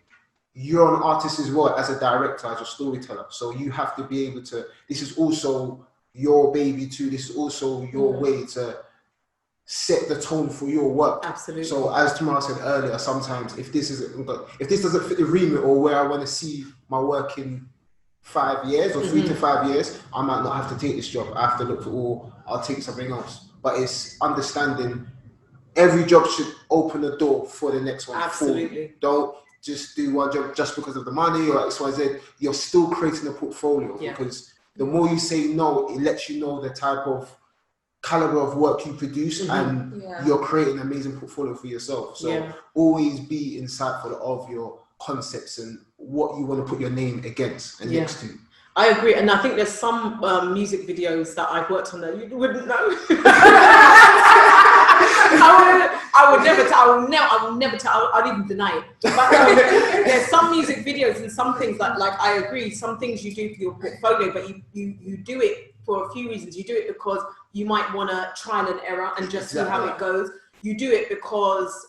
you're an artist as well, as a director, as a storyteller. So you have to be able to, this is also your baby too. This is also your way to set the tone for your work. Absolutely. So as Tamara said earlier, sometimes if this doesn't fit the remit or where I want to see my work in 5 years or 3 to 5 years, I might not have to take this job. I have to look for, or I'll take something else. But it's understanding every job should open the door for the next one. Absolutely. Don't just do one job just because of the money or XYZ. You're still creating a portfolio, because the more you say no, it lets you know the type of caliber of work you produce, and you're creating an amazing portfolio for yourself. So always be insightful of your concepts and what you want to put your name against and next to. I agree, and I think there's some music videos that I've worked on that you wouldn't know. I will never tell. I'll even deny it. But there's some music videos and some things that, like, I agree, some things you do for your portfolio, but you do it for a few reasons. You do it because you might want to trial and error and just see how it goes. You do it because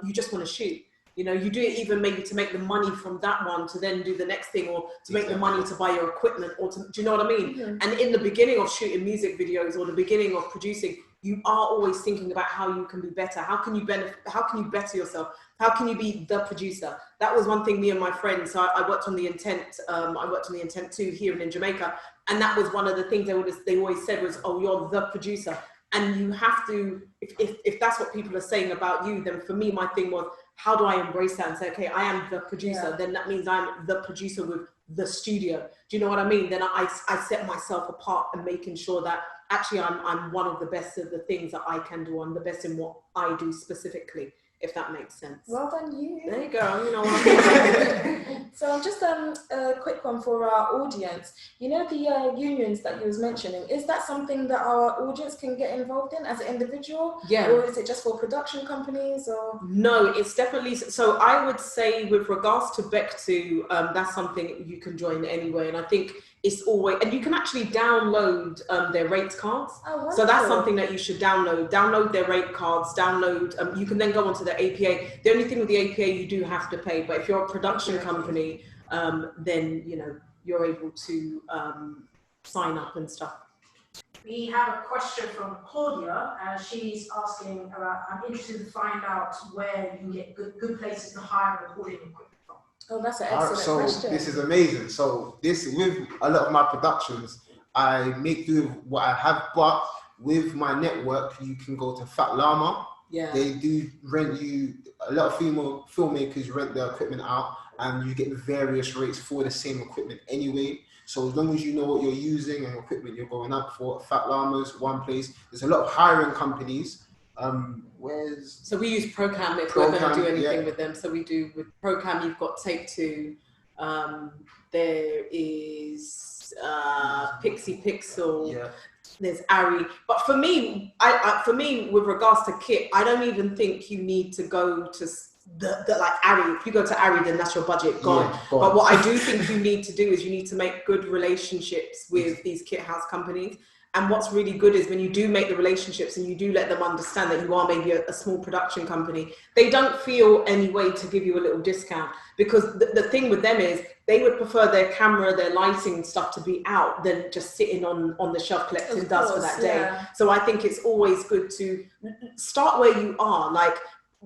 you just want to shoot. You know, you do it even maybe to make the money from that one to then do the next thing, or to make the money to buy your equipment, or to, do you know what I mean? And in the beginning of shooting music videos or the beginning of producing, you are always thinking about how you can be better. How can you better yourself? How can you be the producer? That was one thing me and my friends, so I worked on the Intent, I worked on the Intent 2 here and in Jamaica. And that was one of the things they always said was, oh, you're the producer. And you have to, if that's what people are saying about you, then for me, my thing was, how do I embrace that and say, okay, I am the producer. Then that means I'm the producer with the studio. Do you know what I mean? Then I set myself apart and making sure that actually I'm one of the best of the things that I can do. I'm the best in what I do specifically, if that makes sense. Well done, you. There you go. You know what I'm saying. So just a quick one for our audience. You know the unions that you was mentioning, is that something that our audience can get involved in as an individual? Yeah. Or is it just for production companies? Or no, it's definitely, so I would say with regards to Bec2, that's something you can join anyway. And I think it's always, and you can actually download their rates cards. Oh, so that's something that you should download their rate cards, you can then go onto the APA. The only thing with the APA, you do have to pay, but if you're a production company, then, you know, you're able to sign up and stuff. We have a question from Claudia. She's asking about, I'm interested to find out where you can get good places to hire recording equipment from. Oh, that's an excellent question. This is amazing. So with a lot of my productions, I make do with what I have, but with my network, you can go to Fat Llama. Yeah. They do rent you, a lot of female filmmakers rent their equipment out, and you get various rates for the same equipment anyway. So as long as you know what you're using and equipment you're going up for, Fat Llama's one place. There's a lot of hiring companies. So we use Procam if we're going to do anything with them. So we do with Procam, you've got Take2, there is Pixie Pixel, there's Ari. But for me, for me, with regards to kit, I don't even think you need to go to the like Ari. If you go to Ari, then that's your budget gone. But what I do think you need to do is you need to make good relationships with these kit house companies. And what's really good is when you do make the relationships and you do let them understand that you are maybe a small production company, they don't feel any way to give you a little discount, because the thing with them is they would prefer their camera, their lighting stuff to be out than just sitting on the shelf collecting dust for that day. So I think it's always good to start where you are. Like,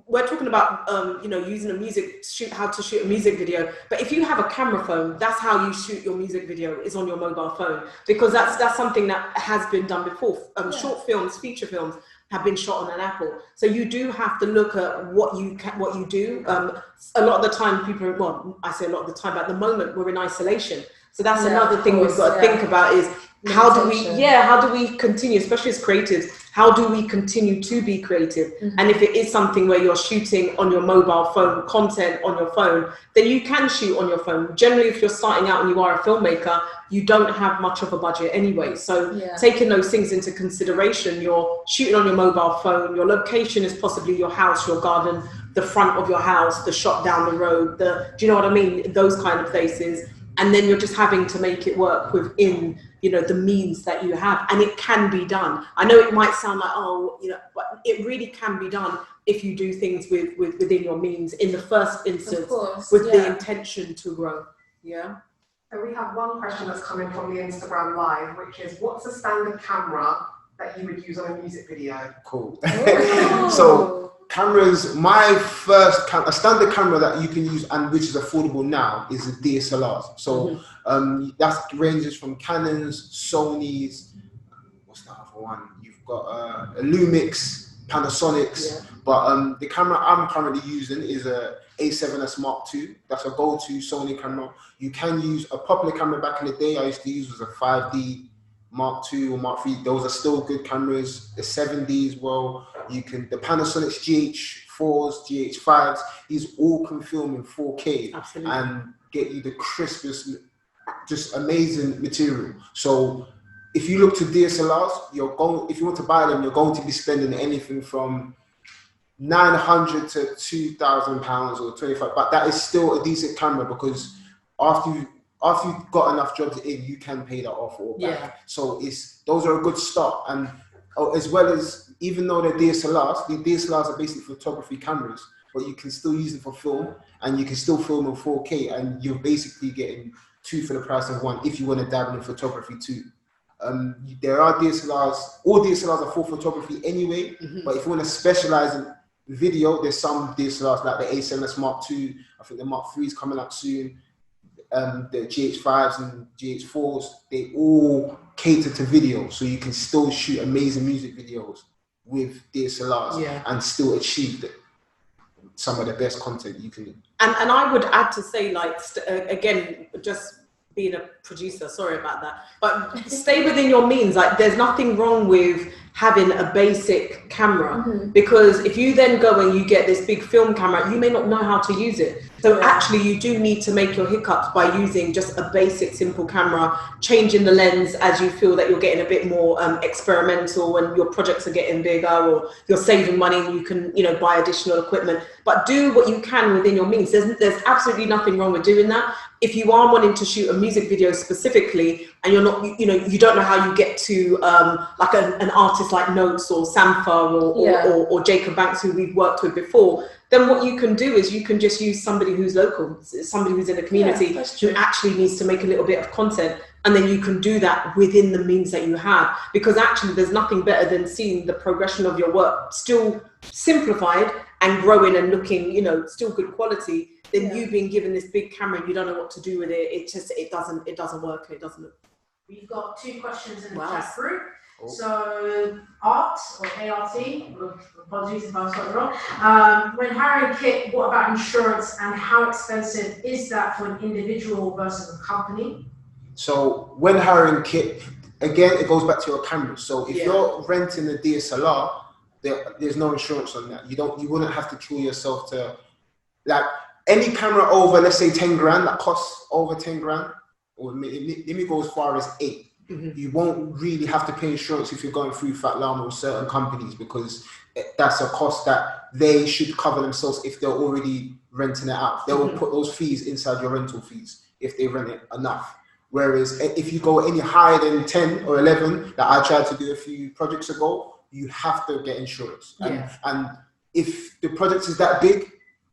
we're talking about using a music shoot, how to shoot a music video, but if you have a camera phone, that's how you shoot your music video, is on your mobile phone, because that's something that has been done before. Short films, feature films have been shot on an Apple, so you do have to look at what you do. A lot of the time people, well, I say a lot of the time, but at the moment we're in isolation, so that's another thing we've got to think about is how do we continue, especially as creatives, how do we continue to be creative? And if it is something where you're shooting on your mobile phone, content on your phone, then you can shoot on your phone. Generally, if you're starting out and you are a filmmaker, you don't have much of a budget anyway. So taking those things into consideration, you're shooting on your mobile phone, your location is possibly your house, your garden, the front of your house, the shop down the road, do you know what I mean? Those kind of places. And then you're just having to make it work within, the means that you have, and it can be done. I know it might sound like, but it really can be done if you do things within your means in the first instance, with the intention to grow. Yeah. So we have one question that's coming from the Instagram Live, which is, what's a standard camera that you would use on a music video? Cool. So cameras, a standard camera that you can use and which is affordable now is a DSLR. So that ranges from Canons, Sonys, what's that other one? You've got Lumix, Panasonics, but the camera I'm currently using is a A7S Mark II. That's a go-to Sony camera. You can use a popular camera back in the day I used to use was a 5D Mark II or Mark III. Those are still good cameras. The 7D as well. The Panasonic's GH4s, GH5s, these all can film in 4K and get you the crispest, just amazing material. So if you look to DSLRs, if you want to buy them, you're going to be spending anything from £900 to £2,000 or 25, but that is still a decent camera, because after you've got enough jobs in, you can pay that off or back. So those are a good start. And as well as, even though they're DSLRs, the DSLRs are basically photography cameras, but you can still use them for film, and you can still film in 4K, and you're basically getting two for the price of one if you want to dabble in photography too. There are DSLRs, all DSLRs are for photography anyway, but if you want to specialize in video, there's some DSLRs like the A7S Mark II, I think the Mark III is coming out soon, the GH5s and GH4s, they all cater to video, so you can still shoot amazing music videos with DSLRs and still achieve some of the best content you can do. And I would add to say, like, again, just being a producer, sorry about that, but stay within your means. Like, there's nothing wrong with having a basic camera, because if you then go and you get this big film camera, you may not know how to use it. So actually you do need to make your hiccups by using just a basic simple camera, changing the lens as you feel that you're getting a bit more experimental and your projects are getting bigger, or you're saving money and you can buy additional equipment. But do what you can within your means. There's absolutely nothing wrong with doing that. If you are wanting to shoot a music video specifically and you're not, you don't know how you get to like an artist like Notes or Sampha or Jacob Banks, who we've worked with before, then what you can do is you can just use somebody who's local, somebody who's in the community who actually needs to make a little bit of content, and then you can do that within the means that you have. Because actually there's nothing better than seeing the progression of your work still simplified and growing and looking, still good quality, than you being given this big camera and you don't know what to do with it. It doesn't work. It doesn't look. We've got 2 questions in the chat group. So ART, apologies if I got it wrong. When hiring kit, what about insurance, and how expensive is that for an individual versus a company? So when hiring kit, again, it goes back to your camera. So if you're renting a DSLR, there's no insurance on that. You wouldn't have to kill yourself to, like, any camera over, let's say 10 grand, that costs over 10 grand, or let me go as far as 8. You won't really have to pay insurance if you're going through Fat Llama or certain companies, because that's a cost that they should cover themselves if they're already renting it out. They will put those fees inside your rental fees if they rent it enough. Whereas if you go any higher than 10 or 11, that I tried to do a few projects ago, you have to get insurance. And if the project is that big,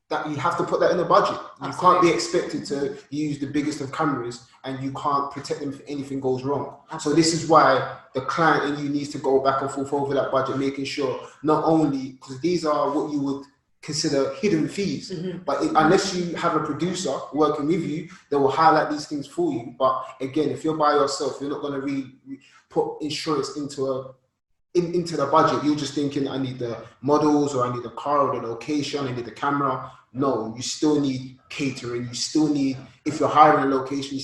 that you have to put that in the budget. You can't be expected to use the biggest of cameras and you can't protect them if anything goes wrong. So this is why the client and you needs to go back and forth over that budget, making sure not only, because these are what you would consider hidden fees, but unless you have a producer working with you, they will highlight these things for you. But again, if you're by yourself, you're not going to really put insurance into the budget. You're just thinking, I need the models, or I need the car, or the location, I need the camera. No, you still need catering. You still need, if you're hiring a location,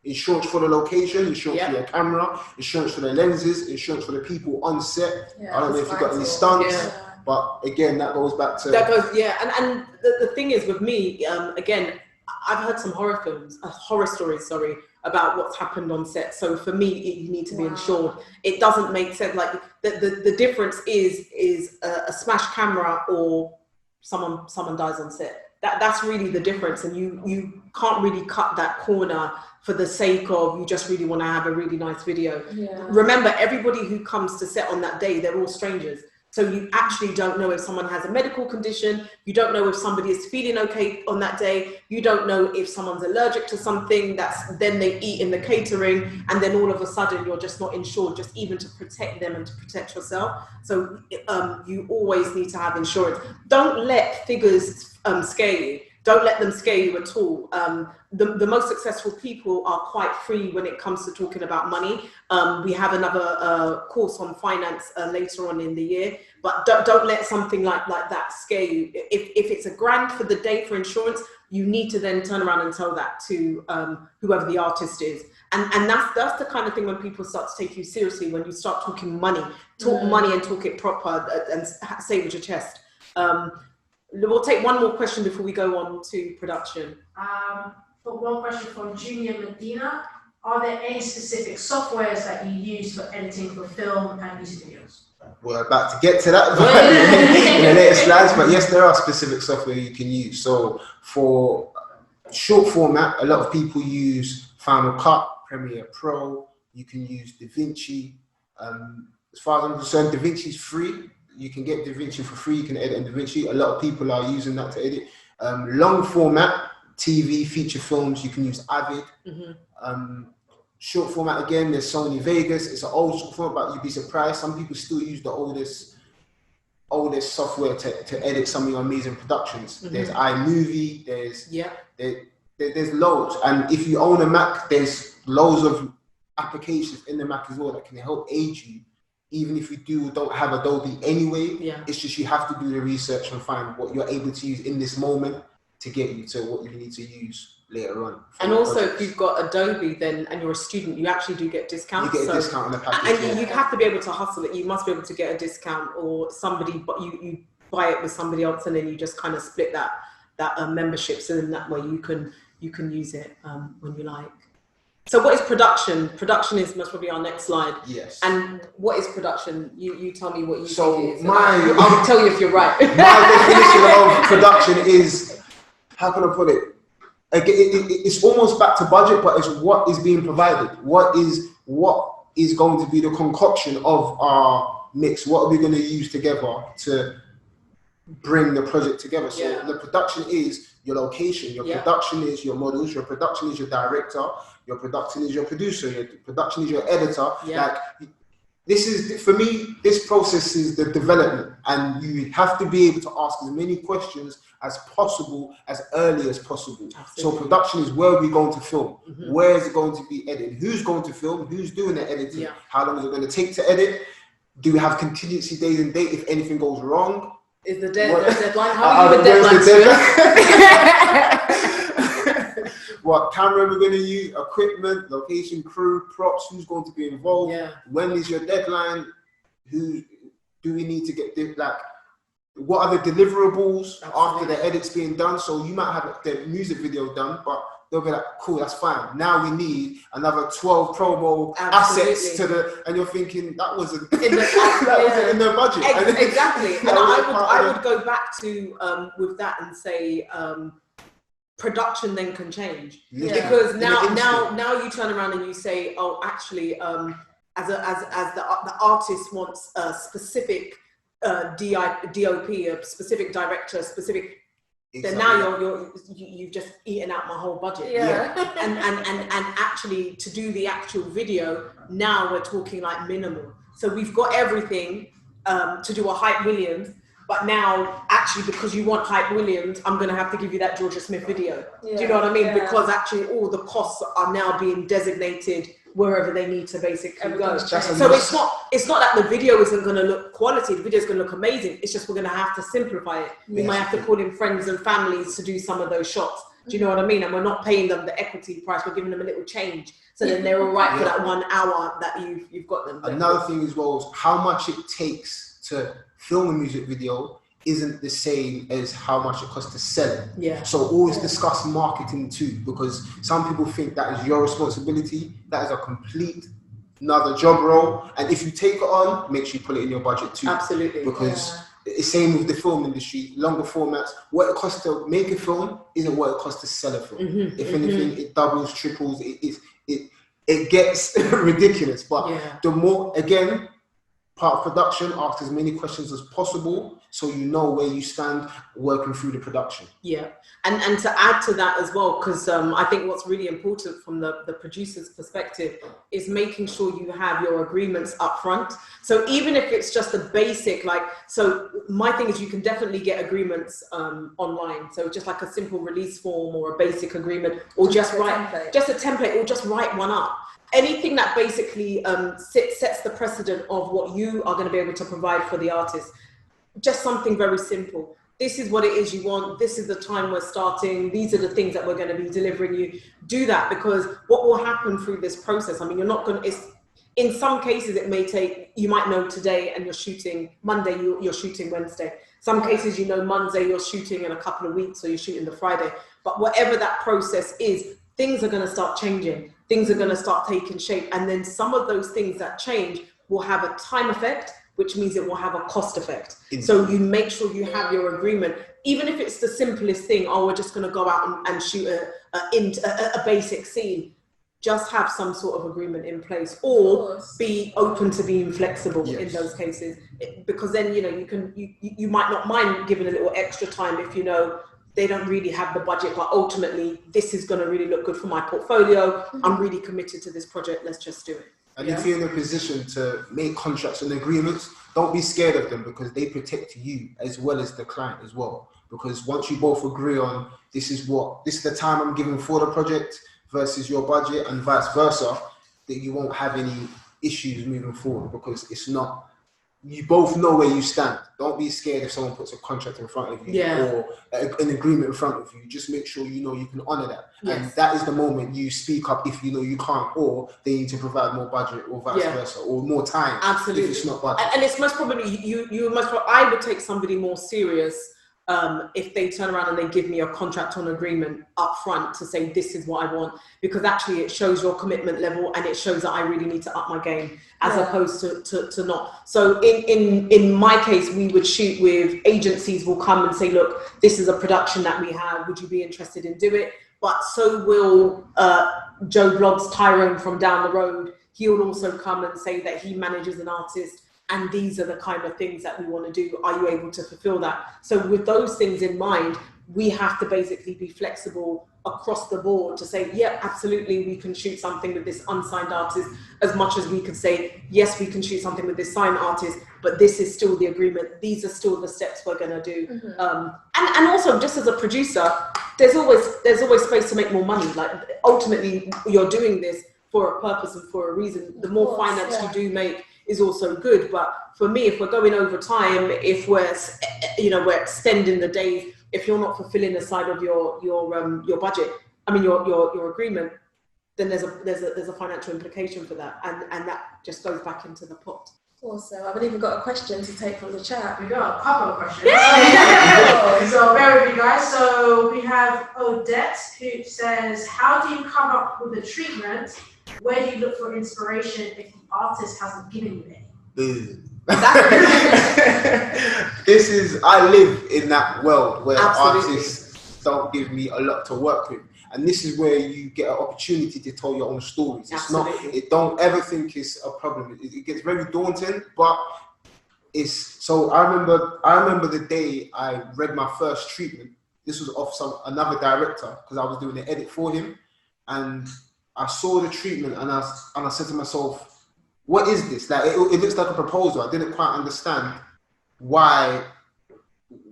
insurance for the location, insurance for your camera, insurance for the lenses, insurance for the people on set. I don't know if you've got any stunts. But again, that goes back to... And the thing is with me, again, I've heard some horror stories, about what's happened on set. So for me, you need to be insured. It doesn't make sense. Like the difference is a smashed camera or someone dies on set. That's really the difference. And you can't really cut that corner for the sake of you just really want to have a really nice video. Remember, everybody who comes to set on that day, they're all strangers. So you actually don't know if someone has a medical condition. You don't know if somebody is feeling okay on that day. You don't know if someone's allergic to something then they eat in the catering, and then all of a sudden you're just not insured, just even to protect them and to protect yourself. So you always need to have insurance. Don't let figures scare you. Don't let them scare you at all. The most successful people are quite free when it comes to talking about money. We have another course on finance later on in the year, but don't let something like that scare you. If it's $1,000 for the day for insurance, you need to then turn around and tell that to whoever the artist is. And that's the kind of thing when people start to take you seriously, when you start talking money, talk money and talk it proper and say it with your chest. We'll take one more question before we go on to production. But one question from Junior Medina. Are there any specific softwares that you use for editing for film and music videos? We're about to get to that in the later slides, but yes, there are specific software you can use. So for short format, a lot of people use Final Cut, Premiere Pro. You can use DaVinci. As far as I'm concerned, DaVinci is free. You can get DaVinci for free. You can edit in DaVinci. A lot of people are using that to edit. Long format, TV, feature films, you can use Avid. Short format, again, there's Sony Vegas. It's an old school format, but you'd be surprised. Some people still use the oldest software to edit some of your amazing productions. There's iMovie, there's loads. And if you own a Mac, there's loads of applications in the Mac as well that can help aid you. Even if you don't have Adobe anyway, it's just you have to do the research and find what you're able to use in this moment to get you to what you need to use later on. And also, if you've got Adobe and you're a student, you actually do get discounts. You get a discount on the package. And you have to be able to hustle it. You must be able to get a discount, or but you buy it with somebody else, and then you just kind of split that membership, so in that way you can use it when you like. So what is production? Production is most probably our next slide. Yes. And what is production? You tell me what you think it is. I'll tell you if you're right. My definition of production is, how can I put it? It's almost back to budget, but it's what is being provided. What is going to be the concoction of our mix? What are we going to use together to bring the project together? So the production is your location, your production is your models, your production is your director, your production is your producer, your production is your editor. Like, this is, for me, this process is the development, and you have to be able to ask as many questions as possible, as early as possible. Absolutely. So production is, where are we going to film? Where is it going to be edited? Who's going to film? Who's doing the editing? How long is it going to take to edit? Do we have contingency days and date if anything goes wrong? Is the deadline? How are you with deadlines? What camera we're going to use, equipment, location, crew, props, who's going to be involved, when is your deadline, who do we need to get, like, what are the deliverables after the edit's being done? So you might have the music video done, but they'll be like, cool, that's fine. Now we need another 12 promo assets and you're thinking, that wasn't in the budget. Exactly. And I would go back to with that and say, production then can change. Yeah. Because now you turn around and you say, oh, actually, as the artist wants a specific DOP, a specific director, specific. Then now you've just eaten out my whole budget. And actually to do the actual video, now we're talking like minimal. So we've got everything to do a Hype Williams, but now actually because you want Hype Williams, I'm going to have to give you that Georgia Smith video. Do you know what I mean? Because actually all the costs are now being designated wherever they need to basically go. So it's not that the video isn't going to look quality, the video is going to look amazing, it's just we're going to have to simplify it. We might have to call in friends and families to do some of those shots. Do you know what I mean? And we're not paying them the equity price, we're giving them a little change. So then they're all right for that 1 hour that you've got them. Another thing as well is how much it takes to film a music video isn't the same as how much it costs to sell it. Yeah. So always discuss marketing too, because some people think that is your responsibility. That is a complete another job role. And if you take it on, make sure you put it in your budget too. Absolutely. Because it's same with the film industry, longer formats. What it costs to make a film isn't what it costs to sell a film. If anything, it doubles, triples. It gets ridiculous. But the more, again, part of production, ask as many questions as possible so you know where you stand working through the production. Yeah, and to add to that as well, because I think what's really important from the producer's perspective is making sure you have your agreements up front. So even if it's just a basic, like, so my thing is you can definitely get agreements online. So just like a simple release form or a basic agreement, or just write just a template, or just write one up. Anything that basically sets the precedent of what you are going to be able to provide for the artist. Just something very simple. This is what it is you want. This is the time we're starting. These are the things that we're going to be delivering you. Do that, because what will happen through this process, I mean, you're not going to, in some cases it may take, you might know today and you're shooting Monday, you're shooting Wednesday. Some cases, you know, Monday you're shooting in a couple of weeks, or you're shooting the Friday. But whatever that process is, things are going to start changing. Things are going to start taking shape. And then some of those things that change will have a time effect, which means it will have a cost effect. So you make sure you have your agreement, even if it's the simplest thing. Oh, we're just going to go out and shoot a basic scene. Just have some sort of agreement in place, or be open to being flexible in those cases, because then, you know, you might not mind giving a little extra time if you know they don't really have the budget, but ultimately this is going to really look good for my portfolio. I'm really committed to this project. Let's just do it. And if you're in a position to make contracts and agreements, don't be scared of them, because they protect you as well as the client as well. Because once you both agree on this is the time I'm giving for the project versus your budget, and vice versa, that you won't have any issues moving forward, because it's not, you both know where you stand. Don't be scared if someone puts a contract in front of you or an agreement in front of you. Just make sure you know you can honor that. And that is the moment you speak up if you know you can't, or they need to provide more budget, or vice versa, or more time. Absolutely. If it's not budget. And it's most probably, I would take somebody more serious if they turn around and they give me a contract on agreement up front to say this is what I want, because actually it shows your commitment level, and it shows that I really need to up my game, as opposed to not. So in my case, we would shoot with agencies will come and say, look, this is a production that we have, would you be interested in do it? But so will Joe Blogg's Tyrone from down the road. He'll also come and say that he manages an artist, and these are the kind of things that we want to do. Are you able to fulfill that? So with those things in mind, we have to basically be flexible across the board to say, yeah, absolutely, we can shoot something with this unsigned artist, as much as we could say, yes, we can shoot something with this signed artist, but this is still the agreement. These are still the steps we're going to do. And also, just as a producer, there's always space to make more money. Like, ultimately, you're doing this for a purpose and for a reason. The more finance you do make is also good. But for me, if we're going over time, if we're extending the days, if you're not fulfilling the side of your budget, I mean your agreement, then there's a financial implication for that, and that just goes back into the pot. Awesome. I've even got a question to take from the chat. We got a couple of questions. So bear with me, guys. So we have Odette, who says, how do you come up with the treatment? Where do you look for inspiration if the artist hasn't given you any? I live in that world where artists don't give me a lot to work with. And this is where you get an opportunity to tell your own stories. It's Absolutely. not, it don't ever think it's a problem. It gets very daunting, but it's, so I remember the day I read my first treatment. This was off another director, because I was doing the edit for him. And I saw the treatment and I said to myself, what is this? Like, it looks like a proposal. I didn't quite understand why,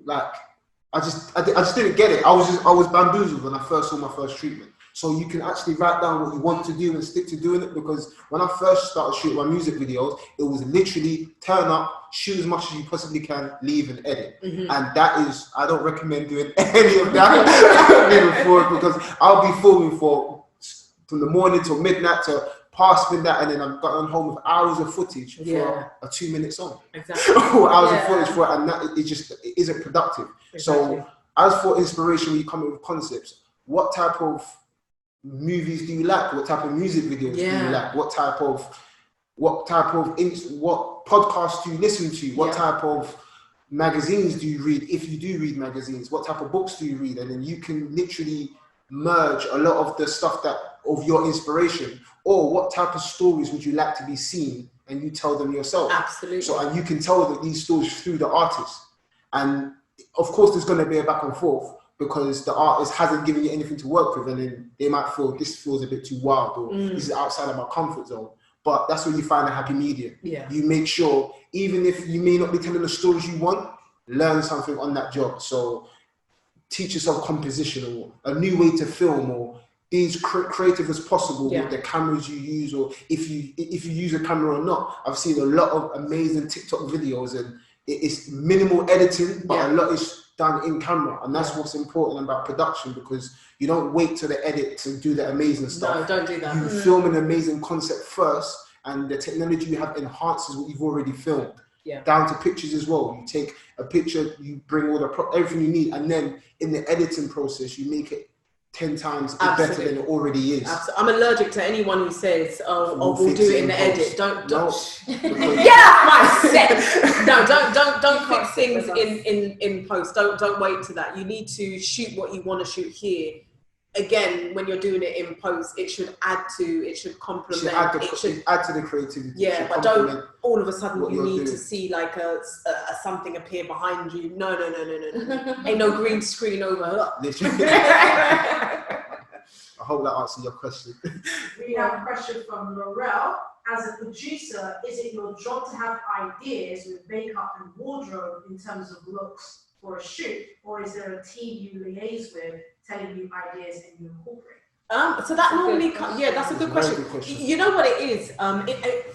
like, I just didn't get it. I was bamboozled when I first saw my first treatment. So you can actually write down what you want to do and stick to doing it, because when I first started shooting my music videos, it was literally turn up, shoot as much as you possibly can, leave and edit. And that is, I don't recommend doing any of that moving forward, because I'll be filming from the morning till midnight to past midnight, and then I've gotten home with hours of footage for a 2-minute song. Exactly. Or hours of footage for it, and that it isn't productive. Exactly. So as for inspiration, when you come up with concepts, what type of movies do you like? What type of music videos do you like? What podcasts do you listen to? What type of magazines do you read? If you do read magazines, what type of books do you read? And then you can literally merge a lot of the stuff of your inspiration. Or what type of stories would you like to be seen, and you tell them yourself. Absolutely. So, and you can tell these stories through the artist. And of course, there's going to be a back and forth, because the artist hasn't given you anything to work with, and then they might feel this feels a bit too wild, or this is outside of my comfort zone. But that's where you find a happy medium. Yeah. You make sure, even if you may not be telling the stories you want, learn something on that job. So teach yourself composition, or a new way to film, or be as creative as possible with the cameras you use, or if you use a camera or not. I've seen a lot of amazing TikTok videos, and it's minimal editing, but a lot is done in camera, and that's what's important about production, because you don't wait till the edit to do the amazing stuff. No, don't do that. You film an amazing concept first, and the technology you have enhances what you've already filmed. Down to pictures as well. You take a picture, you bring all everything you need, and then in the editing process, you make it 10 times better than it already is. Absolutely. I'm allergic to anyone who says, "Oh, we'll do it in the edit." Don't. Get off my set. No, don't fix things in post. Don't wait to that. You need to shoot what you want to shoot here. Again, when you're doing it in post, it should complement. It should add to the creativity. Yeah, but don't all of a sudden you need to see like a something appear behind you. No. Ain't no green screen over. Literally. I hope that answers your question. We have a question from Laurel. As a producer, is it your job to have ideas with makeup and wardrobe in terms of looks for a shoot, or is there a team you liaise with telling you ideas and you incorporate? So that normally, that's a good question. You know what it is?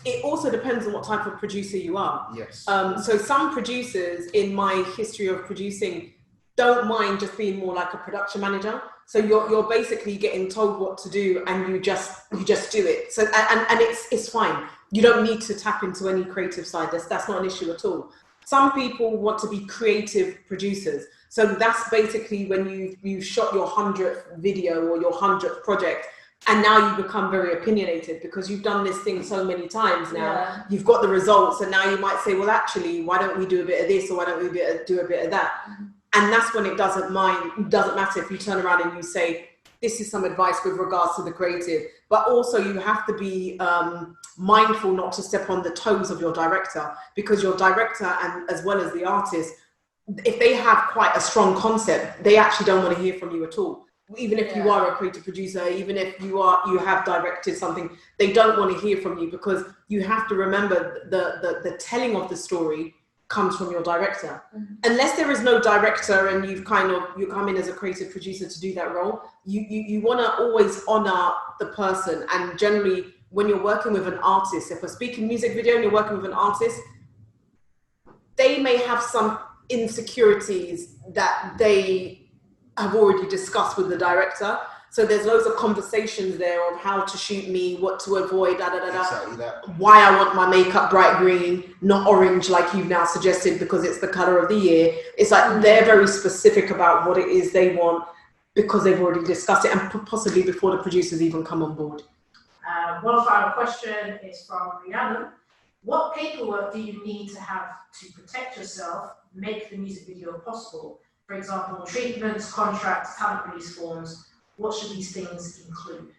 It also depends on what type of producer you are. Yes. So some producers, in my history of producing, don't mind just being more like a production manager. So you're basically getting told what to do, and you just do it. So and it's fine. You don't need to tap into any creative side. That's not an issue at all. Some people want to be creative producers. So that's basically when you've shot your 100th video or your 100th project, and now you become very opinionated because you've done this thing so many times now. Yeah. You've got the results, and now you might say, well, actually, why don't we do a bit of this, or why don't we do a bit of that? Mm-hmm. And that's when it doesn't matter if you turn around and you say, this is some advice with regards to the creative. But also you have to be mindful not to step on the toes of your director, because your director, and as well as the artist, if they have quite a strong concept, they actually don't want to hear from you at all. Even if you are a creative producer, even if you have directed something, they don't want to hear from you, because you have to remember the telling of the story comes from your director. Mm-hmm. Unless there is no director and you come in as a creative producer to do that role, you want to always honor the person. And generally, when you're working with an artist, if we're speaking music video and you're working with an artist, they may have some insecurities that they have already discussed with the director. So there's loads of conversations there of how to shoot me, what to avoid, Exactly why I want my makeup bright green, not orange like you've now suggested because it's the color of the year. It's like they're very specific about what it is they want because they've already discussed it, and possibly before the producers even come on board. One final question is from Rhiannon. What paperwork do you need to have to protect yourself, make the music video possible? For example, treatments, contracts, talent release forms. What should these things include?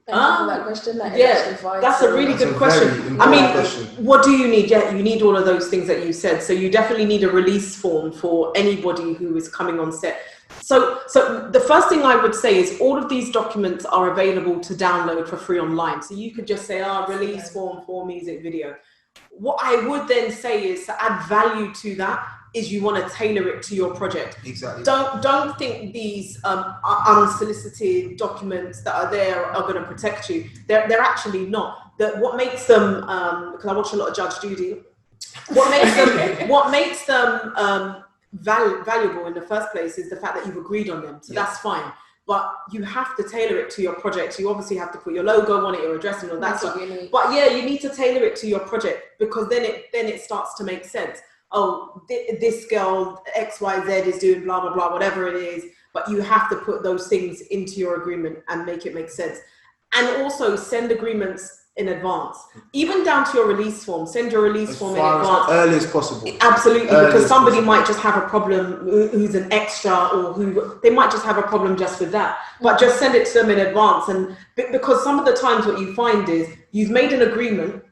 Thank you for that question. That is Yeah, actually vital. that's a really good question. I mean, what do you need? Yeah, you need all of those things that you said. So you definitely need a release form for anybody who is coming on set. So the first thing I would say is all of these documents are available to download for free online. So you could just say, release form for music video. What I would then say is to add value to that is you want to tailor it to your project. Exactly. Don't think these unsolicited documents that are there are going to protect you. They're actually not. What makes them, because I watch a lot of Judge Judy, what makes them valuable in the first place is the fact that you've agreed on them. So that's fine. But you have to tailor it to your project. You obviously have to put your logo on it, your address, and all that stuff. But yeah, you need to tailor it to your project, because then it starts to make sense. Oh, this girl XYZ is doing blah blah blah, whatever it is. But you have to put those things into your agreement and make it make sense. And also send agreements in advance, even down to your release form. Send your release form in advance, as early as possible. Absolutely, because somebody might just have a problem who's an extra, or who they might just have a problem just with that. But just send it to them in advance, and because some of the times what you find is you've made an agreement.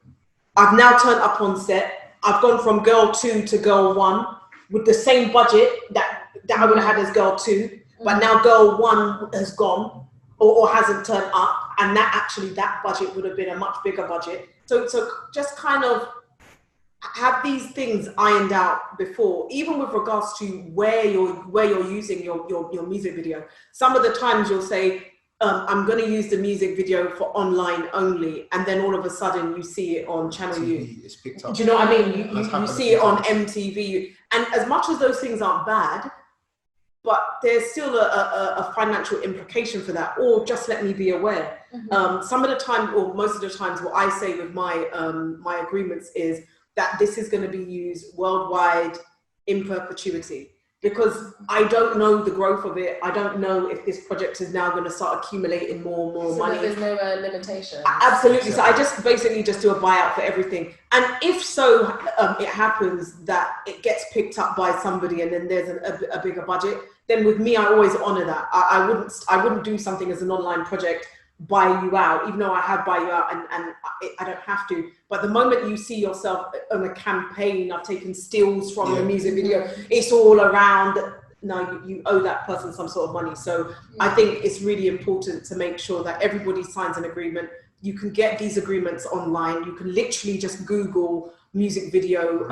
I've now turned up on set. I've gone from girl 2 to girl 1 with the same budget that I would have had as girl 2, but now girl 1 has gone or hasn't turned up, and that budget would have been a much bigger budget. So just kind of have these things ironed out before, even with regards to where you're using your music video. Some of the times you'll say, I'm going to use the music video for online only, and then all of a sudden you see it on Channel U. It's picked up. Do you know what I mean? You see it on MTV, and as much as those things aren't bad, but there's still a financial implication for that. Or just let me be aware. Some of the time, or most of the times, what I say with my my agreements is that this is going to be used worldwide in perpetuity. Because I don't know the growth of it. I don't know if this project is now going to start accumulating more and more money. So there's no limitation. Absolutely. So I just basically just do a buyout for everything. And if so, it happens that it gets picked up by somebody and then there's a bigger budget, then with me, I always honor that. I wouldn't do something as an online project, buy you out, even though I have buy you out, and I don't have to. But the moment you see yourself on a campaign, I've taken stills from the music video, it's all around, no, you owe that person some sort of money. So I think it's really important to make sure that everybody signs an agreement. You can get these agreements online. You can literally just Google music video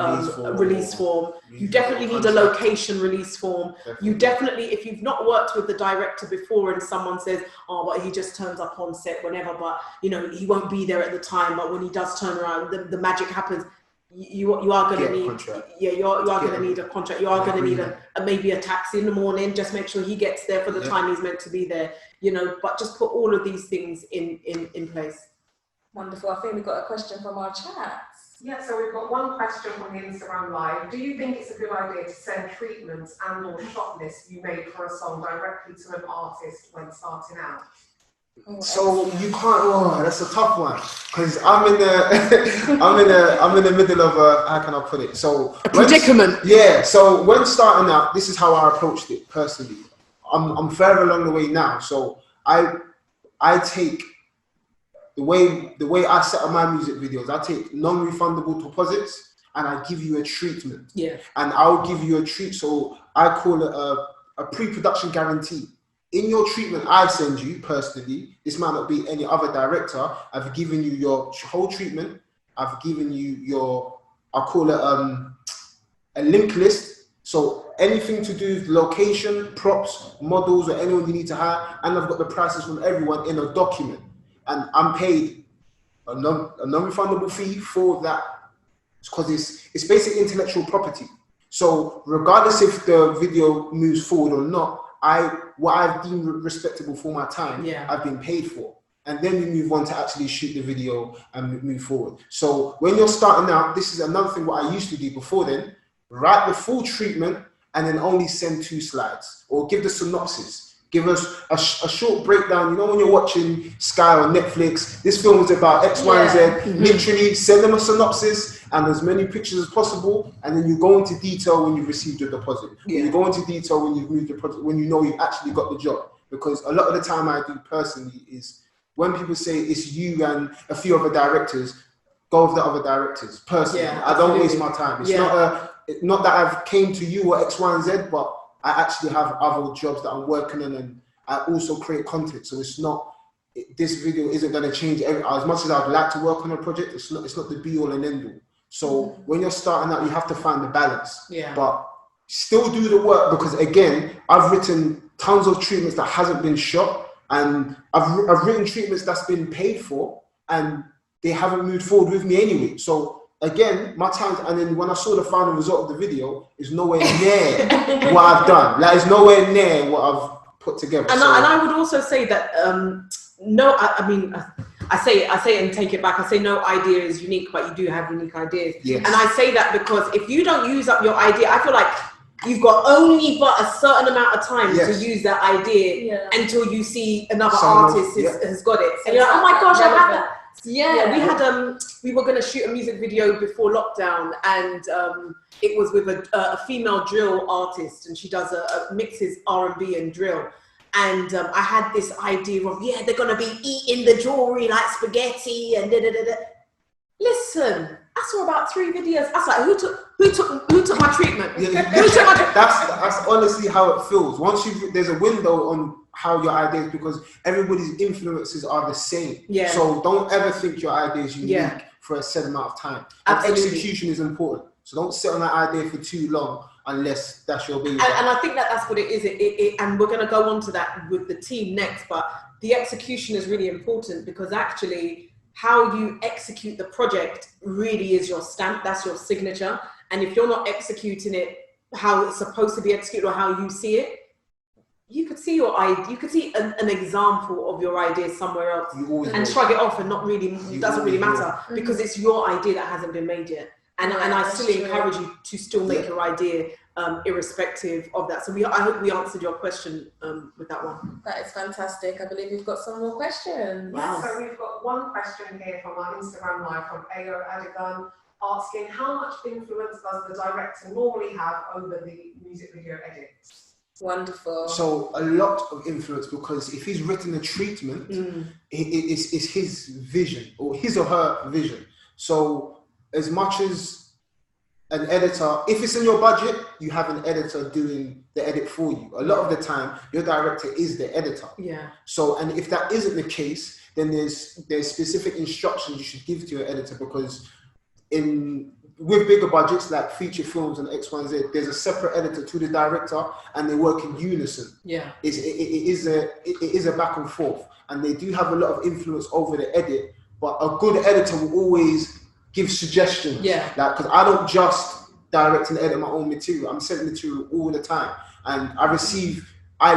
release form. You definitely need a location release form. You definitely, if you've not worked with the director before and someone says, oh, but he just turns up on set whenever, but you know, he won't be there at the time, but when he does turn around, the magic happens. You are going to need, you are going to need a contract. You are going to need maybe a taxi in the morning. Just make sure he gets there for the time he's meant to be there. You know, but just put all of these things in place. Wonderful. I think we've got a question from our chat. Yeah, so we've got one question from the Instagram Live. Do you think it's a good idea to send treatments and or shot lists you made for a song directly to an artist when starting out? So you can't. Oh, that's a tough one, because I'm in the middle of how can I put it? So predicament. So when starting out, this is how I approached it personally. I'm further along the way now, so I take the way I set up my music videos. I take non-refundable deposits and I give you a treatment. Yeah. And I'll give you a treat. So I call it a pre-production guarantee. In your treatment I send you personally, this might not be any other director, I've given you your whole treatment. I've given you I call it a link list. So anything to do with location, props, models, or anyone you need to hire, and I've got the prices from everyone in a document. And I'm paid a non-refundable fee for that, because it's basic intellectual property. So regardless if the video moves forward or not, what I've deemed respectable for my time, I've been paid for. And then we move on to actually shoot the video and move forward. So when you're starting out, this is another thing what I used to do before then, write the full treatment and then only send 2 slides, or give the synopsis. Give us a short breakdown. You know, when you're watching Sky or Netflix, this film is about X, Y, and Z. Mm-hmm. Literally, send them a synopsis and as many pictures as possible, and then you go into detail when you've received your deposit. Yeah. You go into detail when you've moved your project, when you know you've actually got the job. Because a lot of the time I do personally is when people say it's you and a few other directors, go with the other directors. Personally, Yeah, I don't waste my time. It's not that I've came to you or X, Y, and Z, but I actually have other jobs that I'm working on, and I also create content. So it's not, this video isn't going to change as much as I'd like to work on a project. It's not the be all and end all. So when you're starting out, you have to find the balance. Yeah. But still do the work, because again, I've written tons of treatments that hasn't been shot, and I've written treatments that's been paid for, and they haven't moved forward with me anyway. So again, my time, and then when I saw the final result of the video, is nowhere near what I've done. Like, it's nowhere near what I've put together. And, and I would also say that I say it and take it back. I say no idea is unique, but you do have unique ideas. Yes. And I say that because if you don't use up your idea, I feel like you've got only but a certain amount of time to use that idea until you see another artist has got it. And you're like, oh my gosh, I have that. Yeah, we had we were going to shoot a music video before lockdown, and it was with a female drill artist, and she does mixes R&B and drill. And I had this idea of, they're going to be eating the jewelry like spaghetti and da-da-da-da. Listen, I saw about 3 videos. I was like, who took my treatment? Who took my treatment? That's honestly how it feels. Once there's a window on how your ideas, because everybody's influences are the same. Yeah. So don't ever think your idea is unique for a set amount of time. Execution is important. So don't sit on that idea for too long unless that's your baby. And I think that's what it is. And we're going to go on to that with the team next. But the execution is really important, because actually how you execute the project really is your stamp. That's your signature. And if you're not executing it how it's supposed to be executed or how you see it, you could see an example of your idea somewhere else and shrug it off, and it doesn't really matter, because it's your idea that hasn't been made yet. And I still encourage you to still make your idea irrespective of that. So I hope we answered your question with that one. That is fantastic. I believe we've got some more questions. Wow. So we've got one question here from our Instagram live from Ayo Adigan, asking how much influence does the director normally have over the music video edits? Wonderful. So a lot of influence, because if he's written a treatment, it's his vision, or his or her vision. So as much as an editor, if it's in your budget, you have an editor doing the edit for you. A lot of the time, your director is the editor. Yeah. So, and if that isn't the case, then there's specific instructions you should give to your editor, because with bigger budgets like feature films and X, Y, and Z, there's a separate editor to the director, and they work in unison. Yeah. It is a back and forth, and they do have a lot of influence over the edit. But a good editor will always give suggestions. Yeah. Like, because I don't just direct and edit my own material. I'm sending material all the time, and I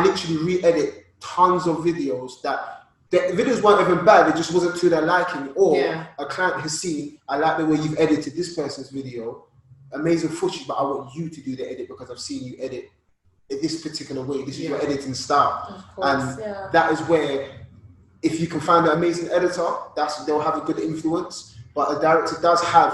literally re-edit tons of videos that. The videos weren't even bad, it just wasn't to their liking. Or a client has seen, I like the way you've edited this person's video, amazing footage, but I want you to do the edit because I've seen you edit it this particular way. This is your editing style. Of course, and that is where, if you can find an amazing editor, they'll have a good influence. But a director does have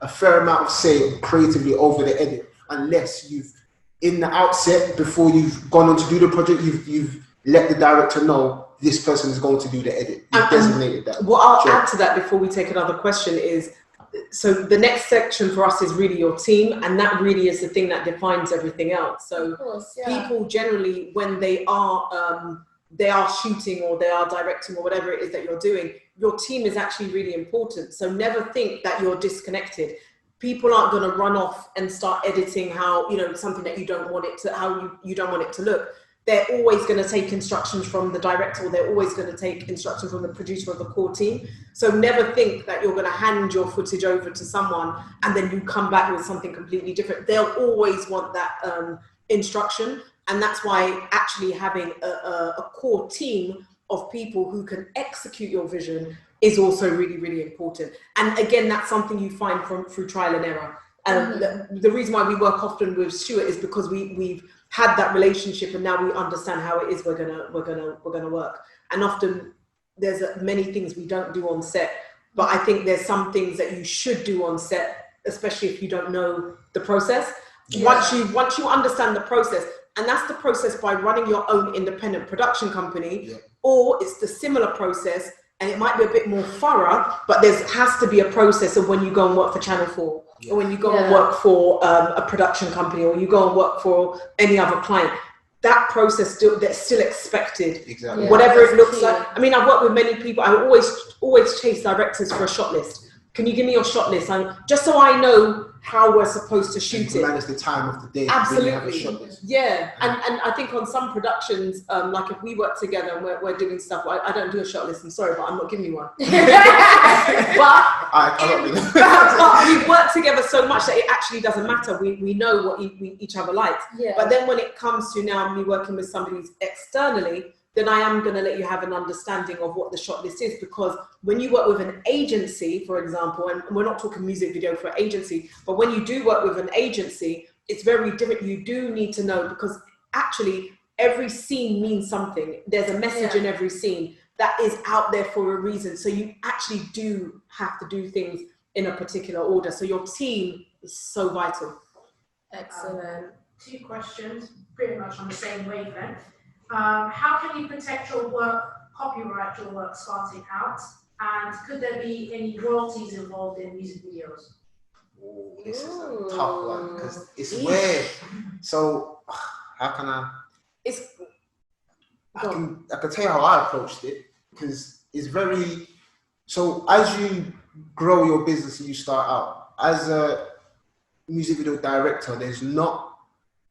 a fair amount of say creatively over the edit, unless you've, in the outset, before you've gone on to do the project, you've let the director know this person is going to do the edit. You've designated that. What I'll add to that before we take another question is, so the next section for us is really your team, and that really is the thing that defines everything else. So people generally, when they are shooting or they are directing or whatever it is that you're doing, your team is actually really important. So never think that you're disconnected. People aren't going to run off and start editing something that you don't want it to, how you don't want it to look. They're always going to take instructions from the director, or they're always going to take instructions from the producer of the core team. So never think that you're going to hand your footage over to someone and then you come back with something completely different. They'll always want that instruction. And that's why actually having a core team of people who can execute your vision is also really, really important. And again, that's something you find through trial and error. And the reason why we work often with Stuart is because we've had that relationship, and now we understand how it is we're gonna work. And often there's many things we don't do on set, but I think there's some things that you should do on set, especially if you don't know the process. Once you understand the process, and that's the process by running your own independent production company, or it's the similar process, and it might be a bit more thorough, but there has to be a process of when you go and work for Channel 4, or when you go and work for a production company, or you go and work for any other client. That process that's still expected, whatever it looks like. I mean, I've worked with many people. I always chase directors for a shot list. Can you give me your shot list? Just so I know how we're supposed to shoot it. Manage the time of the day. Absolutely. When you have a shot list. Yeah, and I think on some productions, like if we work together and we're doing stuff, I don't do a shot list. I'm sorry, but I'm not giving you one. But we've worked together so much that it actually doesn't matter. We know what each other likes. Yeah. But then when it comes to now me working with somebody who's externally, then I am going to let you have an understanding of what the shot list is, because when you work with an agency, for example, and we're not talking music video for agency, but when you do work with an agency, it's very different. You do need to know, because actually every scene means something. There's a message in every scene that is out there for a reason. So you actually do have to do things in a particular order. So your team is so vital. Excellent. 2 questions, pretty much on the same wavelength. How can you protect your work, copyright your work starting out? And could there be any royalties involved in music videos? Oh, this is a tough one, because it's weird. So, how can I? I can tell you how I approached it, because it's very. So, as you grow your business and you start out as a music video director, there's not.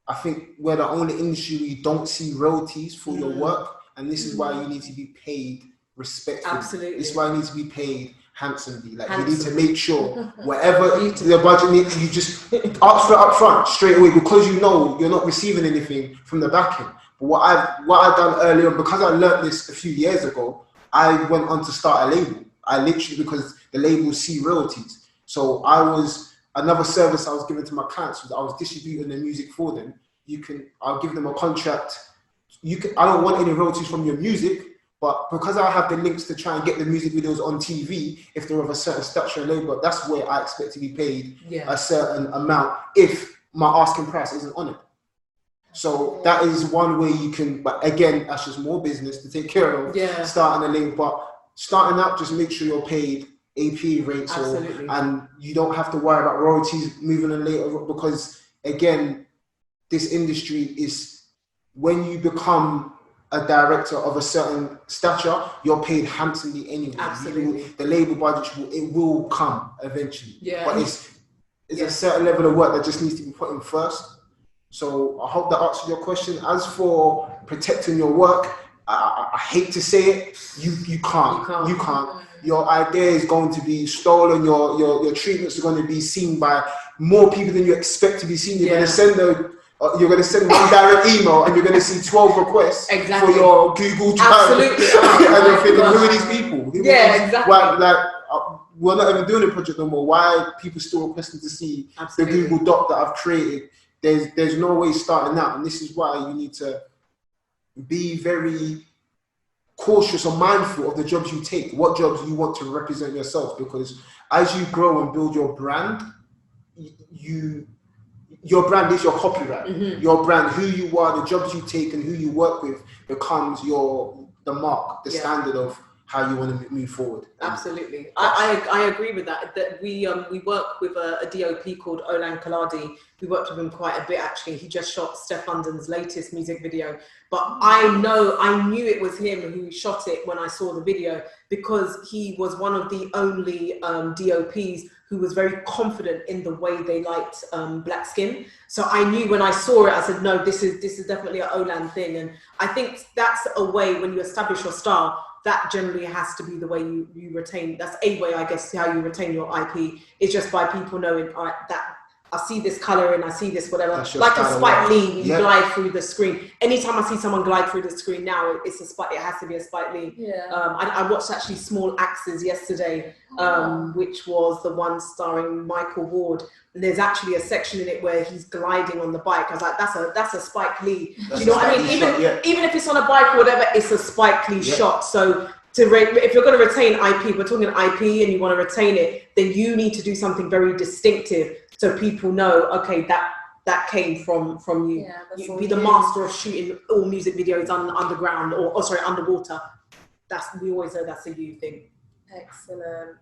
I think we're the only industry where you don't see royalties for your work, and this is why you need to be paid respectfully. Absolutely. This is why you need to be paid handsomely. Like you need to make sure whatever the budget needs, you just ask for it up front straight away, because you know you're not receiving anything from the back end. But what I've done earlier, because I learned this a few years ago, I went on to start a label. I literally, because the labels see royalties. So another service I was giving to my clients was I was distributing the music for them. I'll give them a contract. I don't want any royalties from your music, but because I have the links to try and get the music videos on TV, if they're of a certain stature and label, that's where I expect to be paid a certain amount if my asking price isn't on it. So that is one way you can, but again, that's just more business to take care of, starting a label. But starting out, just make sure you're paid AP rates, and you don't have to worry about royalties moving in later, because again, this industry is, when you become a director of a certain stature, you're paid handsomely anyway. Absolutely. The label budget will come eventually. Yeah. But it's a certain level of work that just needs to be put in first. So I hope that answers your question. As for protecting your work, I hate to say it, you can't. You can't. Your idea is going to be stolen. Your treatments are going to be seen by more people than you expect to be seen. You're going to send one direct email, and you're going to see 12 requests for your Google Drive. Absolutely. And you're thinking, who are these people? Exactly. We're not even doing a project no more. Why are people still requesting to see the Google Doc that I've created? There's no way starting out, and this is why you need to be very cautious or mindful of the jobs you take, what jobs you want to represent yourself, because as you grow and build your brand, your brand is your copyright. Your brand, who you are, the jobs you take and who you work with becomes the mark, the standard of how you want to move forward. Absolutely. I agree with that. That we work with a DOP called Olan Kaladi. We worked with him quite a bit, actually. He just shot Steph London's latest music video. But I knew it was him who shot it when I saw the video, because he was one of the only DOPs who was very confident in the way they liked black skin. So I knew when I saw it, I said, no, this is definitely an Olan thing. And I think that's a way, when you establish your style, that generally has to be the way you retain. That's a way, I guess, how you retain your IP, is just by people knowing, all right, that I see this color and I see this whatever, like a Spike Lee, you glide through the screen. Anytime I see someone glide through the screen now, it has to be a Spike Lee. Yeah. I watched actually Small Axes yesterday, which was the one starring Michael Ward. And there's actually a section in it where he's gliding on the bike. I was like, that's a Spike Lee. Do you know what I mean? Even if it's on a bike or whatever, it's a Spike Lee shot. So if you're going to retain IP, we're talking IP, and you want to retain it, then you need to do something very distinctive so people know, okay, that came from you. Yeah, You be the master of shooting all music videos underground or underwater. We always know that's a you thing. Excellent.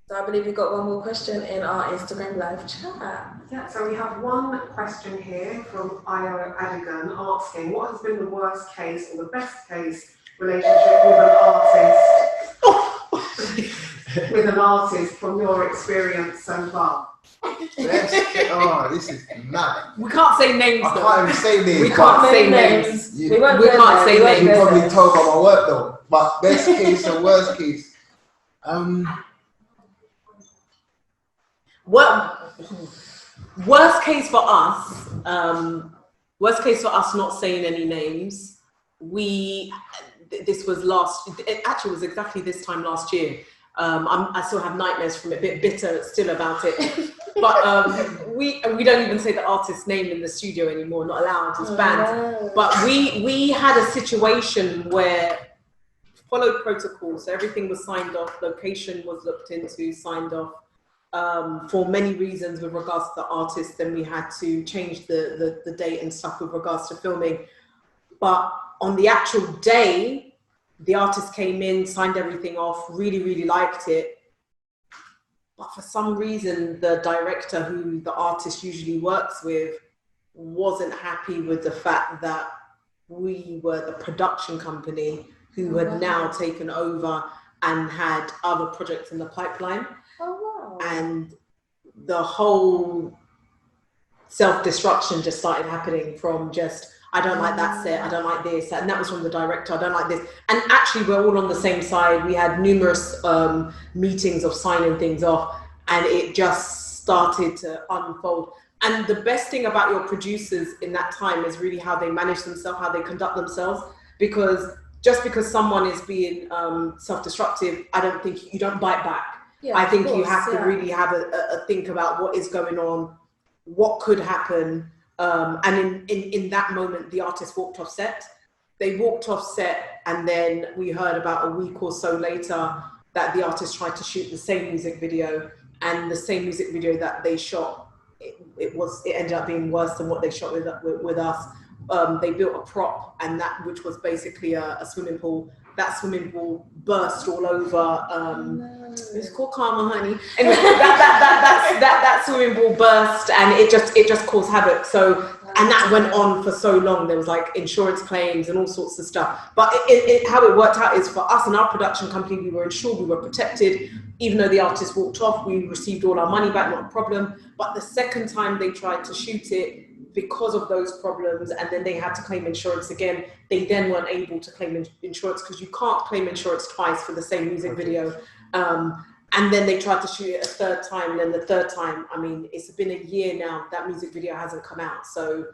So I believe we've got one more question in our Instagram live chat. Yeah, so we have one question here from Io Adigan asking, what has been the worst case or the best case relationship with an artist from your experience so far? This is mad. We can't say names. I can't even say names. We can't say names. We can't say names. You probably told about my work though. But best case and worst case. Worst case for us. Worst case for us. Not saying any names. This was it actually was exactly this time last year. I still have nightmares from it, a bit bitter still about it. But we don't even say the artist's name in the studio anymore, not allowed, it's banned. No. But we had a situation where followed protocol, so everything was signed off, location was looked into, signed off. For many reasons with regards to the artist, then we had to change the date and stuff with regards to filming. But on the actual day, the artist came in, signed everything off, really, really liked it. But for some reason, the director who the artist usually works with wasn't happy with the fact that we were the production company who had now taken over and had other projects in the pipeline. Oh, wow. And the whole self-destruction just started happening from just, I don't like that set, I don't like this, and that was from the director, I don't like this. And actually we're all on the same side. We had numerous meetings of signing things off, and it just started to unfold. And the best thing about your producers in that time is really how they manage themselves, how they conduct themselves, because just because someone is being self-destructive, I don't think you don't bite back. Yeah, I think you have to really have a think about what is going on, what could happen. And in that moment, the artist walked off set. They walked off set, and then we heard about a week or so later that the artist tried to shoot the same music video, and the same music video that they shot, it ended up being worse than what they shot with us. They built a prop, and which was basically a swimming pool. That swimming pool burst all over. It's called Karma, honey. Anyway, that swimming pool burst, and it just caused havoc. So, and that went on for so long. There was like insurance claims and all sorts of stuff. But how it worked out is for us and our production company, we were insured, we were protected. Even though the artist walked off, we received all our money back, not a problem. But the second time they tried to shoot it, because of those problems, and then they had to claim insurance again, they then weren't able to claim insurance, because you can't claim insurance twice for the same music video. And then they tried to shoot it a third time, and then the third time, I mean, it's been a year now, that music video hasn't come out. So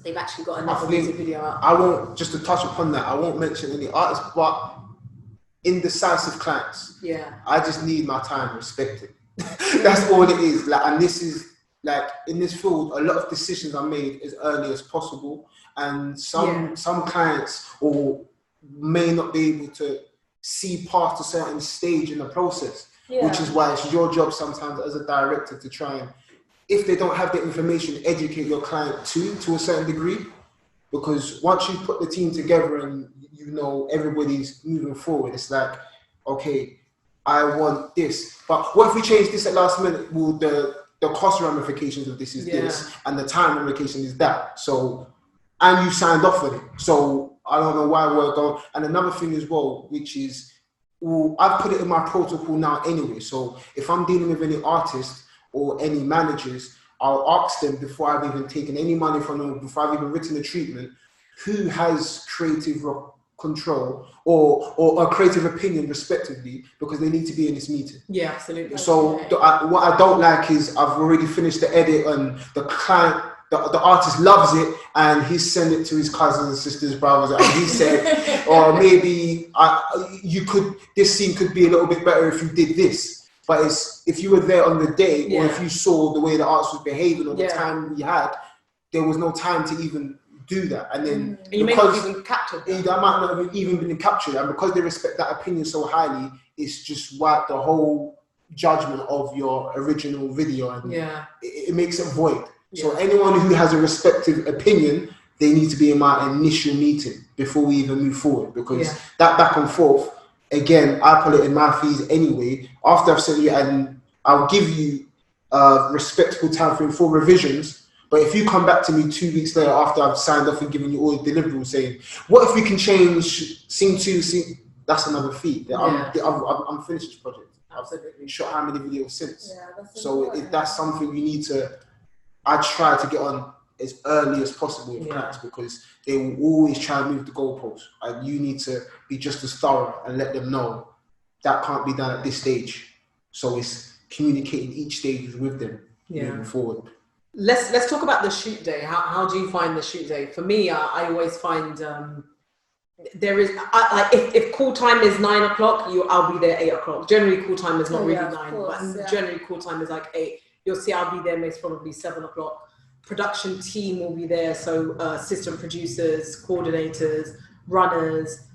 they've actually got another music video out. I won't, just to touch upon that, I won't mention any artists, but indecisive clients. Yeah. I just need my time respected. That's all it is. Like, and this is, like, in this field, a lot of decisions are made as early as possible, and some clients may not be able to see past a certain stage in the process, which is why it's your job sometimes as a director to try and, if they don't have the information, educate your client to a certain degree, because once you put the team together and you know everybody's moving forward, it's like, okay, I want this, but what if we change this at last minute? Well, the cost ramifications of this is this, and the time ramification is that. So, and you signed off with it. So I don't know why we're going. And another thing as well, which is, I've put it in my protocol now anyway. So if I'm dealing with any artists or any managers, I'll ask them before I've even taken any money from them, before I've even written a treatment, who has creative control or a creative opinion respectively, because they need to be in this meeting. Yeah, absolutely. So what I don't like is I've already finished the edit and the client, the artist loves it, and he's sent it to his cousins and sisters, brothers, and he said, or maybe this scene could be a little bit better if you did this. But if you were there on the day, or if you saw the way the artist was behaving or the time we had, there was no time to even do that. And then you may not even captured that. That might not have even been captured, and because they respect that opinion so highly, it's just wiped the whole judgment of your original video, and it makes it void. So anyone who has a respective opinion, they need to be in my initial meeting before we even move forward, because that back and forth, again, I put it in my fees anyway. After I've sent you, and I'll give you a respectable time frame for revisions. But if you come back to me 2 weeks later after I've signed off and given you all the deliverables saying, what if we can change scene 2, scene, that's another fee. I'm finished this project. Absolutely. I've shot how many videos since. So that's something you need to, I try to get on as early as possible with clients, because they will always try and move the goalposts. And you need to be just as thorough and let them know that can't be done at this stage. So it's communicating each stage with them moving forward. Let's talk about the shoot day. How do you find the shoot day? For me, I always find there is if call time is 9 o'clock, I'll be there 8 o'clock. Generally, call time is not really 9, but generally call time is like 8. You'll see I'll be there most probably 7 o'clock. Production team will be there, so assistant producers, coordinators, runners.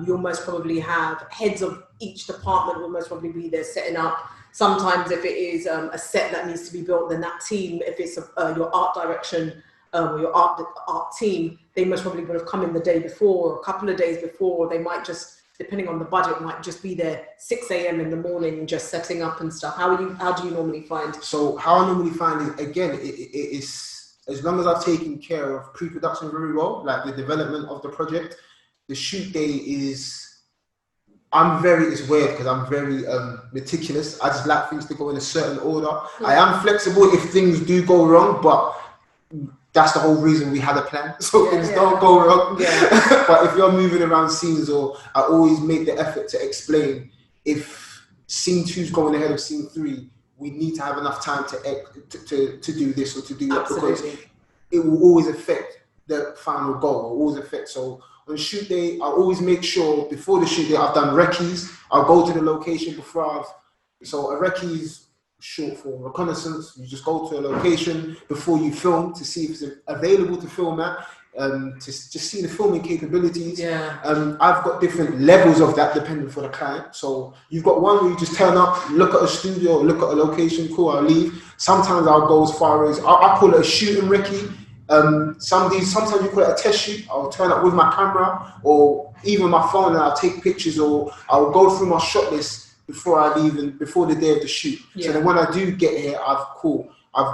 You'll most probably have heads of each department will most probably be there setting up. Sometimes if it is a set that needs to be built, then that team, if it's your art direction or your art team, they most probably would have come in the day before or a couple of days before. They might just, depending on the budget, might just be there 6 a.m. in the morning, just setting up and stuff. How do you normally find? So how I normally find is, again, it is, as long as I've taken care of pre-production very well, like the development of the project, the shoot day is, it's weird because I'm very meticulous. I just like things to go in a certain order. I am flexible if things do go wrong, but that's the whole reason we had a plan. So things don't go wrong. But if you're moving around scenes, or I always make the effort to explain, if scene 2 is going ahead of scene 3, we need to have enough time to do this or to do that, because it will always affect the final goal, will always affect. So on shoot day, I always make sure before the shoot day I've done recce's. I'll go to the location before so a recce is short for reconnaissance. You just go to a location before you film to see if it's available to film at, to just see the filming capabilities. I've got different levels of that depending for the client. So you've got one where you just turn up, look at a studio, look at a location, cool, I'll leave. Sometimes I'll go as far as, I call it a shooting recce. Sometimes you call it a test shoot. I'll turn up with my camera or even my phone and I'll take pictures, or I'll go through my shot list before I leave and before the day of the shoot. So then when I do get here, I've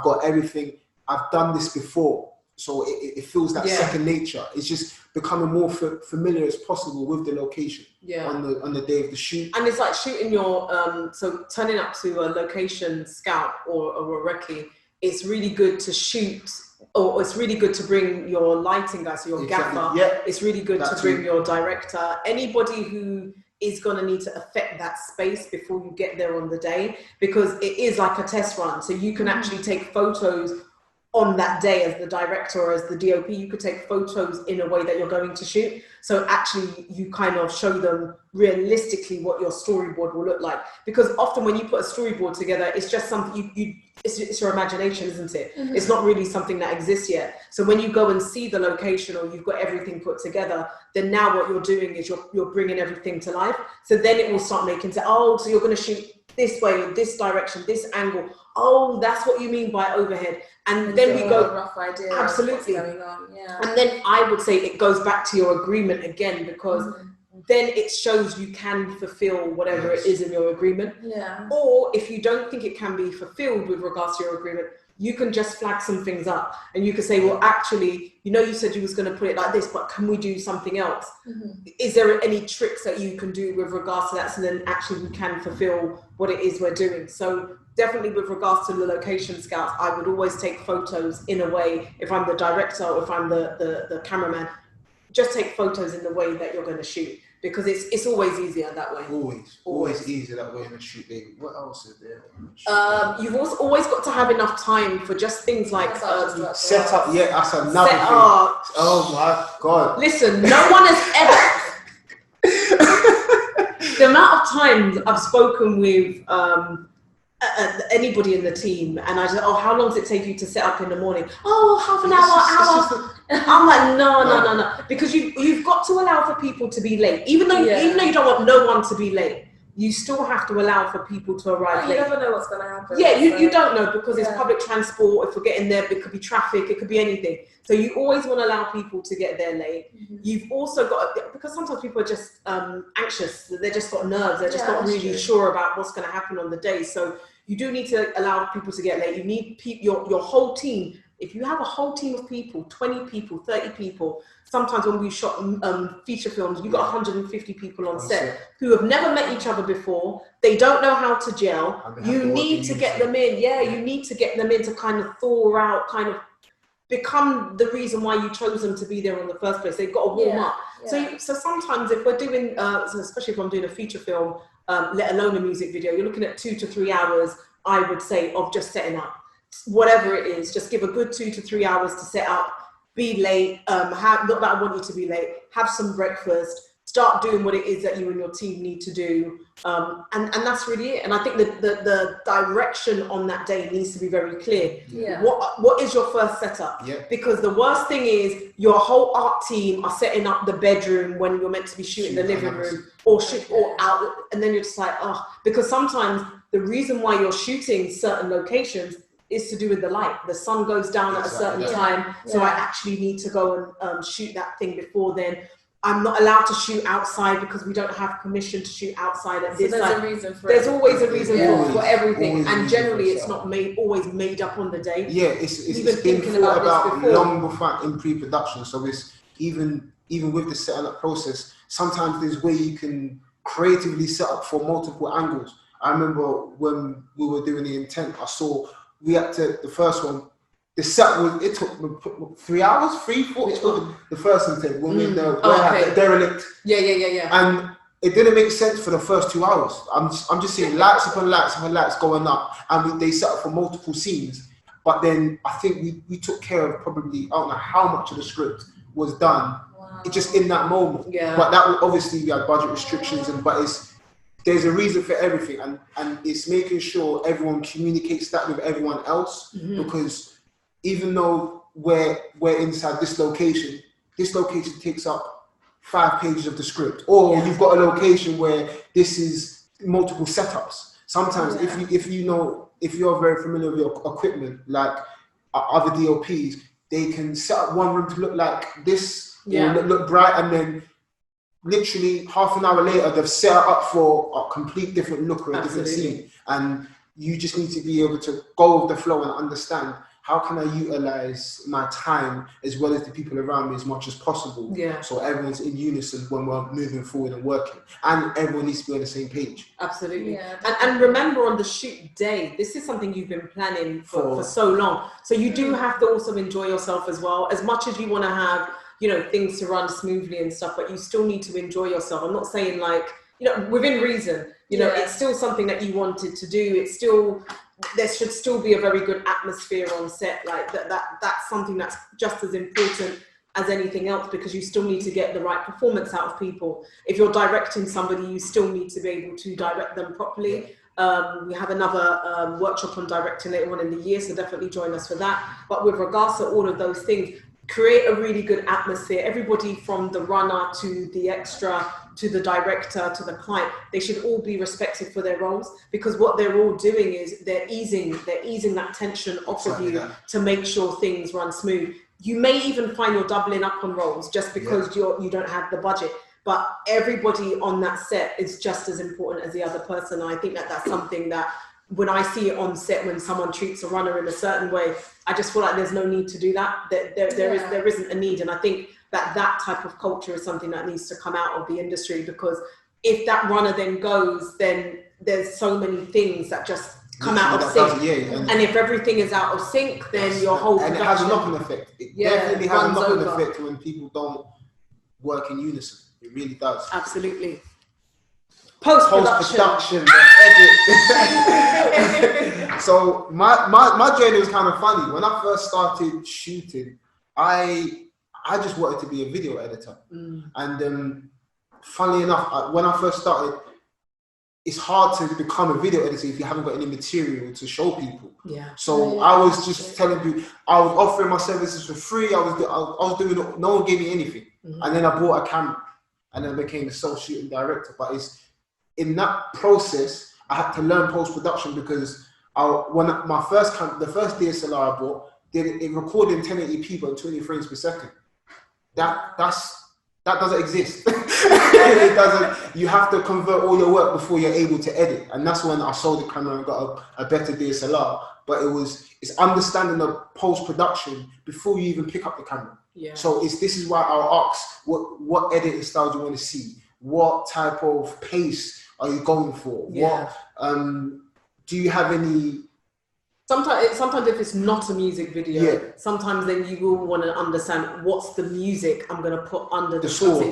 got everything. I've done this before, so it feels like second nature. It's just becoming more familiar as possible with the location on the day of the shoot. And it's like shooting your so turning up to a location scout or a recce. It's really good to shoot. Or it's really good to bring your lighting guy, so your gaffer. It's really good to bring your director. Anybody who is going to need to affect that space before you get there on the day, because it is like a test run. So you can actually take photos on that day as the director or as the DOP. You could take photos in a way that you're going to shoot. So actually you kind of show them realistically what your storyboard will look like. Because often when you put a storyboard together, it's just something it's your imagination, isn't it? It's not really something that exists yet. So when you go and see the location or you've got everything put together, then now what you're doing is you're bringing everything to life. So then it will start making sense. Oh, so you're going to shoot this way, this direction, this angle. Oh, that's what you mean by overhead. And then we go, a rough idea absolutely. Of what's going on. And then I would say it goes back to your agreement again, because then it shows you can fulfill whatever it is in your agreement. Or if you don't think it can be fulfilled with regards to your agreement, you can just flag some things up and you can say, well, actually, you said you was going to put it like this, but can we do something else? Is there any tricks that you can do with regards to that, so then actually we can fulfill what it is we're doing? So definitely with regards to the location scouts, I would always take photos in a way, if I'm the director or if I'm the cameraman, just take photos in the way that you're going to shoot, because it's always easier that way. Always easier that way in the shoot, baby. What else is there? You've also always got to have enough time for just things like set up. Yeah, that's another thing. Oh my God. Listen, no one has ever. The amount of times I've spoken with anybody in the team, and I just, oh, how long does it take you to set up in the morning? Oh, half an hour. I'm like, no, because you've got to allow for people to be late, even though you don't want no one to be late. You still have to allow for people to arrive late. You never know what's going to happen. Yeah, you don't know, because it's public transport. If we're getting there, it could be traffic, it could be anything. So you always want to allow people to get there late. You've also got, because sometimes people are just anxious, they've just got nerves, they're just not really sure about what's going to happen on the day. So you do need to allow people to get late. You need your whole team. If you have a whole team of people, 20 people, 30 people, sometimes when we shot feature films, you've got 150 people on set who have never met each other before. They don't know how to gel. You need to get them in. Yeah, you need to get them in to kind of thaw out, kind of become the reason why you chose them to be there in the first place. They've got to warm up. So sometimes if we're doing, especially if I'm doing a feature film, let alone a music video, you're looking at 2 to 3 hours, I would say, of just setting up. Whatever it is, just give a good 2 to 3 hours to set up, be late, not that I want you to be late, have some breakfast, start doing what it is that you and your team need to do, and that's really it. And I think the direction on that day needs to be very clear. What is your first setup? Because the worst thing is your whole art team are setting up the bedroom when you're meant to be shooting the living room, or out, and then you're just like, oh, because sometimes the reason why you're shooting certain locations is to do with the light. The sun goes down at a certain time, so I actually need to go and shoot that thing before then. I'm not allowed to shoot outside because we don't have permission to shoot outside at this time. There's always a reason for everything, and generally it's not always made up on the day. Yeah, it's been thought about long before in pre-production. So it's even with the setting up process, sometimes there's where you can creatively set up for multiple angles. I remember when we were doing the intent, I saw we had to, the first one, the set was, it took 3 hours, 3-4, the first intent, when we the derelict. Yeah. And it didn't make sense for the first 2 hours. I'm just seeing lights upon lights going up, and they set up for multiple scenes. But then I think we took care of probably, I don't know how much of the script was done. It just in that moment. But that was, obviously we had budget restrictions, there's a reason for everything, and it's making sure everyone communicates that with everyone else, because even though we're inside this location takes up 5 pages of the script, or you've got a location where this is multiple setups. Sometimes if you're very familiar with your equipment, like other DOPs, they can set up one room to look like this, or look bright, and then literally half an hour later, they've set it up for a complete different look or a different scene. And you just need to be able to go with the flow and understand, how can I utilize my time as well as the people around me as much as possible? So everyone's in unison when we're moving forward and working. And everyone needs to be on the same page. Absolutely. And remember, on the shoot day, this is something you've been planning for so long. So you do have to also enjoy yourself as well. As much as you want to have, things to run smoothly and stuff, but you still need to enjoy yourself. I'm not saying within reason, it's still something that you wanted to do. It's still, there should still be a very good atmosphere on set. Like that's something that's just as important as anything else, because you still need to get the right performance out of people. If you're directing somebody, you still need to be able to direct them properly. We have another workshop on directing later on in the year, so definitely join us for that. But with regards to all of those things, create a really good atmosphere. Everybody from the runner to the extra to the director to the client, they should all be respected for their roles, because what they're all doing is they're easing that tension off of you to make sure things run smooth. You may even find you're doubling up on roles just because you don't have the budget, but everybody on that set is just as important as the other person. And I think that's something that, when I see it on set, when someone treats a runner in a certain way, I just feel like there's no need to do that. There isn't a need. And I think that type of culture is something that needs to come out of the industry, because if that runner then goes, then there's so many things that just come out of sync. And if everything is out of sync, then your whole production... And it has a knock-on effect. It definitely has a knock-on effect when people don't work in unison. It really does. Absolutely. Post-production. The edit. So my journey was kind of funny. When I first started shooting, I just wanted to be a video editor. And funnily enough, when I first started, it's hard to become a video editor if you haven't got any material to show people. So I was just telling people, I was offering my services for free. I was doing it, no one gave me anything. And then I bought a camera and then I became a sole-shooting director. But it's in that process, I had to learn post-production because the first DSLR I bought, it recorded in 1080p but 20 frames per second. That doesn't exist. It doesn't. You have to convert all your work before you're able to edit, and that's when I sold the camera and got a better DSLR. But it's understanding the post production before you even pick up the camera. So this is why I'll ask what editing style do you want to see? What type of pace are you going for? What do you have any? Sometimes if it's not a music video, sometimes then you will want to understand what's the music I'm going to put under the score.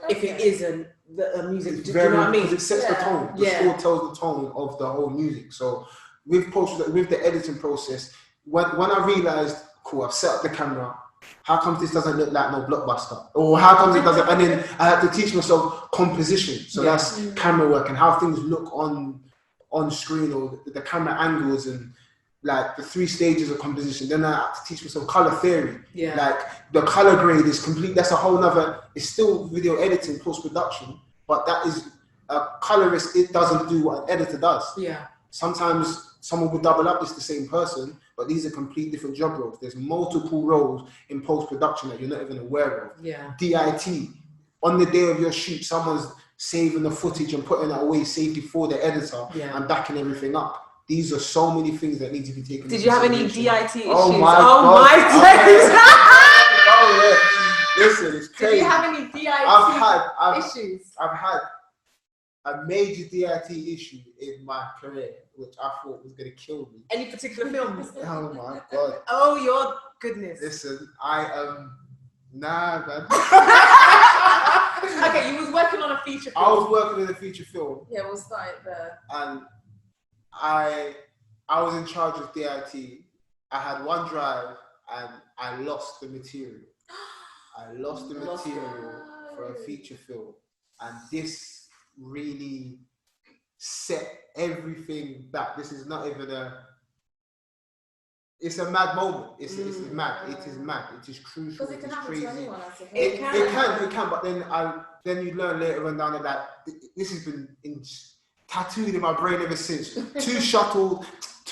If it isn't the music, do you know what I mean? Because it sets the tone. The score tells the tone of the whole music. So with the editing process, when I realized, cool, I've set up the camera. How come this doesn't look like no Blockbuster? Or how come it doesn't? And then I had to teach myself composition. So that's camera work and how things look on screen, or the camera angles and like the 3 stages of composition. Then I had to teach myself color theory. Like the color grade is complete. That's a whole nother. It's still video editing, post production, but that is a colorist. It doesn't do what an editor does. Sometimes someone will double up. It's the same person, but these are complete different job roles. There's multiple roles in post production that you're not even aware of. DIT, on the day of your shoot, someone's saving the footage and putting it away safely for the editor and backing everything up. These are so many things that need to be taken. Did you have any DIT issues? Oh my Listen, it's crazy. Did you have any DIT issues? I've had a major DIT issue in my career, which I thought was going to kill me. Any particular films? Oh my God. Oh, your goodness. Listen, nah, man. Okay, you was working on a feature film. I was working in a feature film. Yeah, we'll start there. And I was in charge of DIT. I had one drive and I lost the material. I lost the material for a feature film. And this really set everything back. This is not even it's a mad moment. It's mad. It is mad. It is crucial. It is crazy. It can. But then you learn later on down that this has been tattooed in my brain ever since. 2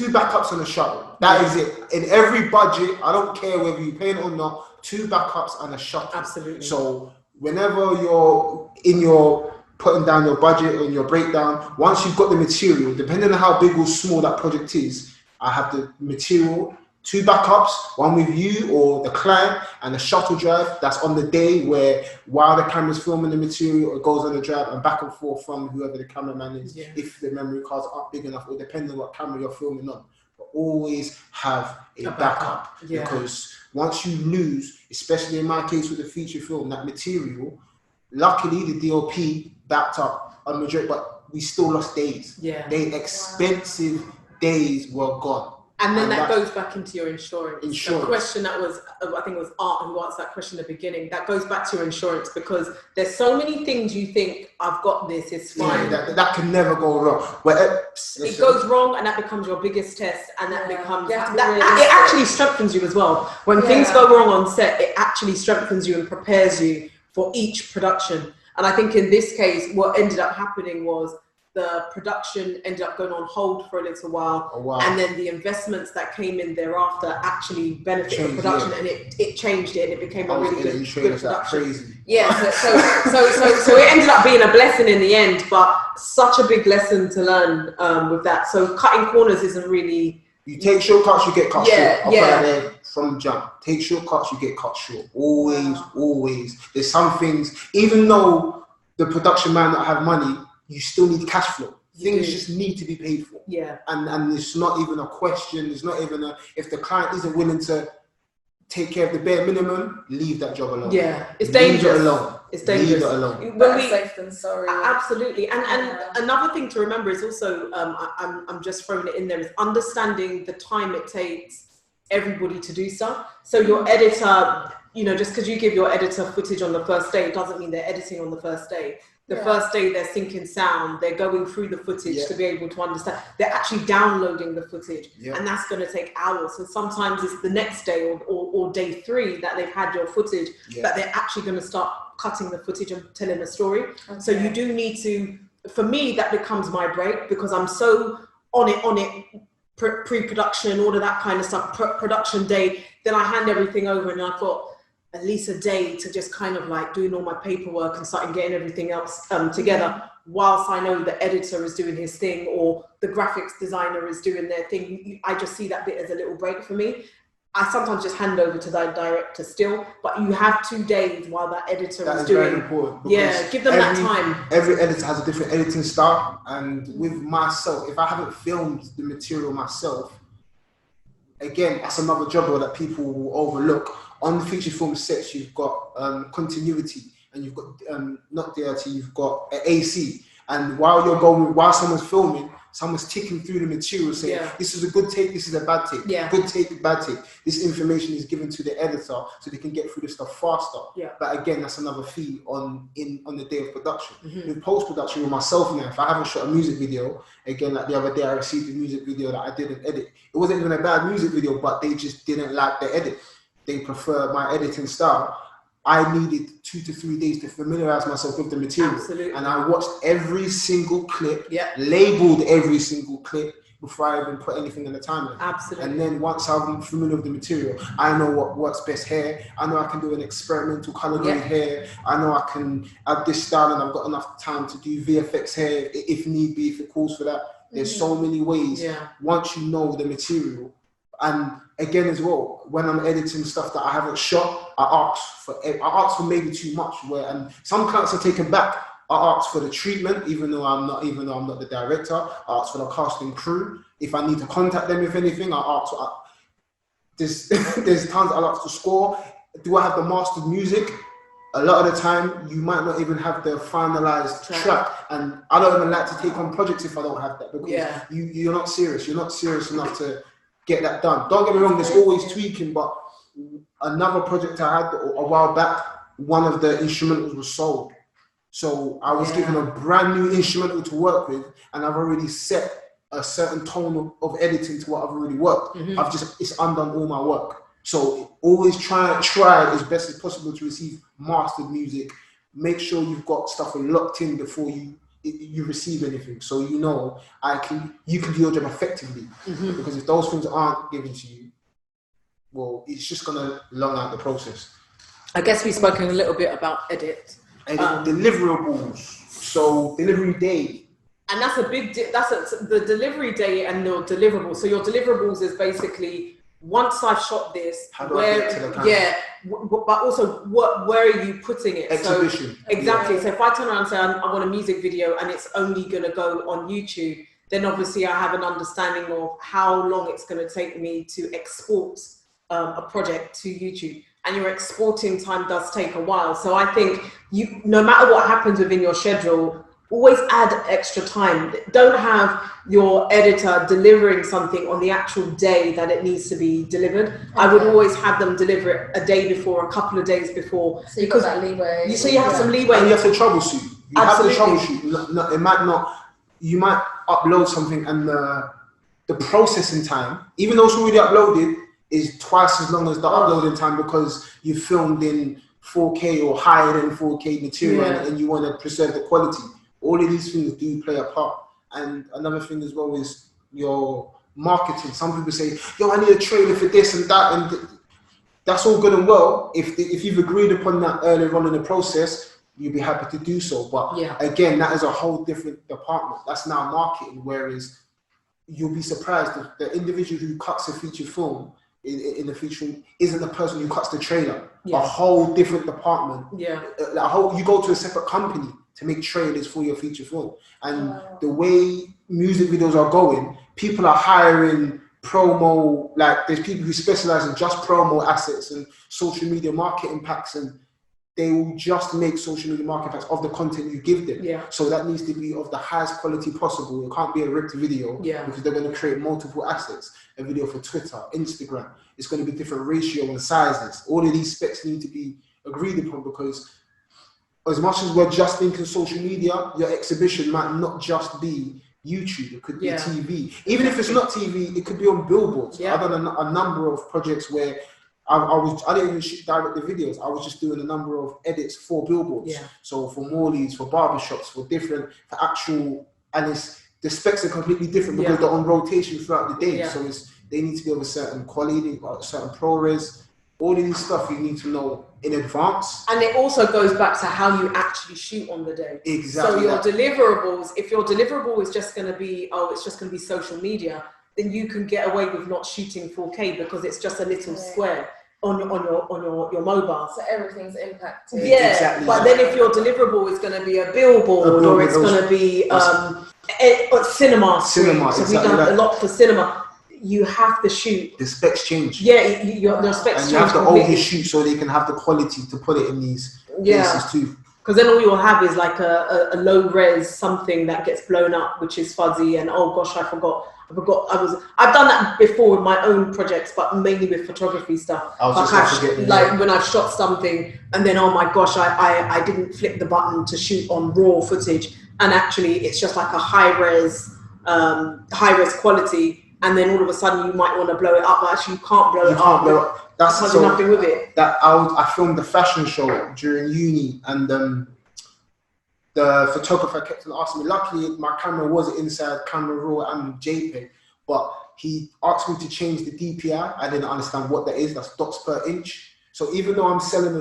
backups and a shuttle. That is it. In every budget, I don't care whether you pay it or not, 2 backups and a shuttle. Absolutely. So whenever you're in your putting down your budget and your breakdown, once you've got the material, depending on how big or small that project is, I have the material, 2 backups, one with you or the client, and a shuttle drive that's on the day where while the camera's filming the material, it goes on the drive and back and forth from whoever the cameraman is, if the memory cards aren't big enough, or depending on what camera you're filming on. But always have a backup. Because once you lose, especially in my case with the feature film, that material, luckily the DOP backed up a majority, but we still lost days. Expensive days were gone. And then that goes back into your insurance. The question that was, I think it was Art who asked that question at the beginning, that goes back to your insurance, because there's so many things you think, I've got this, it's fine. That can never go wrong. It goes wrong and that becomes your biggest test, and that becomes, it actually strengthens you as well. When things go wrong on set, it actually strengthens you and prepares you for each production. And I think in this case, what ended up happening was the production ended up going on hold for a little while, and then the investments that came in thereafter actually benefited the production, and it changed it, and it became a really good production. So it ended up being a blessing in the end, but such a big lesson to learn with that. So cutting corners isn't really. You take shortcuts, you get cut short. I'll put that there from the jump. Take shortcuts, you get cut short. Always. There's some things, even though the production might not have money, you still need cash flow. Things just need to be paid for. And it's not even a question. It's not even if the client isn't willing to take care of the bare minimum, leave that job alone. It's dangerous. Leave it alone. It's dangerous. Leave it alone. Better safe than sorry. Absolutely. And another thing to remember is also, I'm just throwing it in there, is understanding the time it takes everybody to do stuff. So your editor, you know, just because you give your editor footage on the first day, it doesn't mean they're editing on the first day. The first day they're syncing sound, they're going through the footage to be able to understand. They're actually downloading the footage, and that's going to take hours. So sometimes it's the next day or day 3 that they've had your footage, that they're actually going to start cutting the footage and telling a story. Okay. So you do need to, for me, that becomes my break, because I'm so on it, pre-production, all of that kind of stuff, production day, then I hand everything over and I've got at least a day to just kind of like doing all my paperwork and starting getting everything else together, whilst I know the editor is doing his thing or the graphics designer is doing their thing. I just see that bit as a little break for me. I sometimes just hand over to the director still, but you have 2 days while that editor is doing. Very important. Give them that time. Every editor has a different editing style, and with myself, if I haven't filmed the material myself, again, that's another job that people will overlook. On the feature film sets, you've got continuity, and you've got not DRT, you've got AC. And while someone's filming, someone's ticking through the material saying, this is a good take, this is a bad take, good take, bad take. This information is given to the editor so they can get through the stuff faster. But again, that's another fee on the day of production. With post-production, with myself now, if I haven't shot a music video, again, like the other day I received a music video that I didn't edit. It wasn't even a bad music video, but they just didn't like the edit. They prefer my editing style. I needed 2 to 3 days to familiarize myself with the material. Absolutely. And I watched every single clip, labeled every single clip before I even put anything in the timeline. Absolutely. And then once I'm familiar with the material, I know what works best here. I know I can do an experimental color grade here. I know I can add this style, and I've got enough time to do VFX here if need be, if it calls for that. There's so many ways once you know the material. And again, as well, when I'm editing stuff that I haven't shot, I ask for maybe too much. And some clients are taken back. I ask for the treatment, even though I'm not the director. I ask for the casting crew. If I need to contact them with anything, I ask. There's times I ask to score. Do I have the mastered music? A lot of the time, you might not even have the finalized track, and I don't even like to take on projects if I don't have that, because you're not serious. You're not serious enough to get that done. Don't get me wrong, there's always tweaking, but another project I had a while back, one of the instrumentals was sold. So I was given a brand new instrumental to work with, and I've already set a certain tone of editing to what I've already worked. It's undone all my work. So always try as best as possible to receive mastered music. Make sure you've got stuff locked in before you receive anything, so you know you can do your job effectively. Because if those things aren't given to you, well, it's just gonna long out the process. I guess we've spoken a little bit about edit. Deliverables. So delivery day. And that's a big the delivery day and your deliverables. So your deliverables is basically, once I've shot this, but also where are you putting it? Exhibition. So, exactly. So if I turn around and say I want a music video and it's only going to go on YouTube, then obviously I have an understanding of how long it's going to take me to export a project to YouTube. And your exporting time does take a while. So I think no matter what happens within your schedule, always add extra time. Don't have your editor delivering something on the actual day that it needs to be delivered. I would always have them deliver it a day before, a couple of days before. So you've got that leeway. You have some leeway. And you have to troubleshoot. You might upload something, and the processing time, even though it's already uploaded, is twice as long as the uploading time, because you filmed in 4K or higher than 4K material, and you want to preserve the quality. All of these things do play a part. And another thing as well is your marketing. Some people say, yo, I need a trailer for this and that. And that's all good and well. If you've agreed upon that earlier on in the process, you'll be happy to do so. But again, that is a whole different department. That's now marketing. Whereas you'll be surprised that the individual who cuts a feature film in the feature film isn't the person who cuts the trailer. A whole different department. You go to a separate company to make trailers for your feature film. And the way music videos are going, people are hiring promo, like there's people who specialize in just promo assets and social media marketing packs, and they will just make social media marketing packs of the content you give them. Yeah. So that needs to be of the highest quality possible. It can't be a ripped video because they're going to create multiple assets. A video for Twitter, Instagram, it's going to be different ratio and sizes. All of these specs need to be agreed upon, because as much as we're just thinking social media, your exhibition might not just be YouTube. It could be TV. Even if it's not TV, it could be on billboards. I've done a number of projects where I didn't even shoot direct the videos. I was just doing a number of edits for billboards. So for Morley's, for barbershops, for actual, and the specs are completely different because they're on rotation throughout the day. So they need to be of a certain quality, a certain ProRes. All of these stuff you need to know in advance. And it also goes back to how you actually shoot on the day. Exactly. So your deliverables, if your deliverable is just going to be, it's just going to be social media, then you can get away with not shooting 4K because it's just a little square on your mobile. So everything's impacted. Yeah, exactly. But then if your deliverable is going to be a billboard or it's going to be cinema. So we've done a lot for cinema. You have to shoot. The specs change. Yeah, the specs change. And you have to overshoot so they can have the quality to put it in these places too. Because then all you'll have is like a low res something that gets blown up, which is fuzzy, and oh gosh, I forgot. I've done that before with my own projects, but mainly with photography stuff. Like when I've shot something and then oh my gosh, I didn't flip the button to shoot on raw footage, and actually it's just like a high res quality. And then all of a sudden you might want to blow it up, but actually you can't blow it up. That's so nothing with it. I filmed the fashion show during uni, and the photographer kept on asking me. Luckily, my camera was inside camera raw and JPEG, but he asked me to change the DPI. I didn't understand what that is. That's dots per inch. So even though I'm sending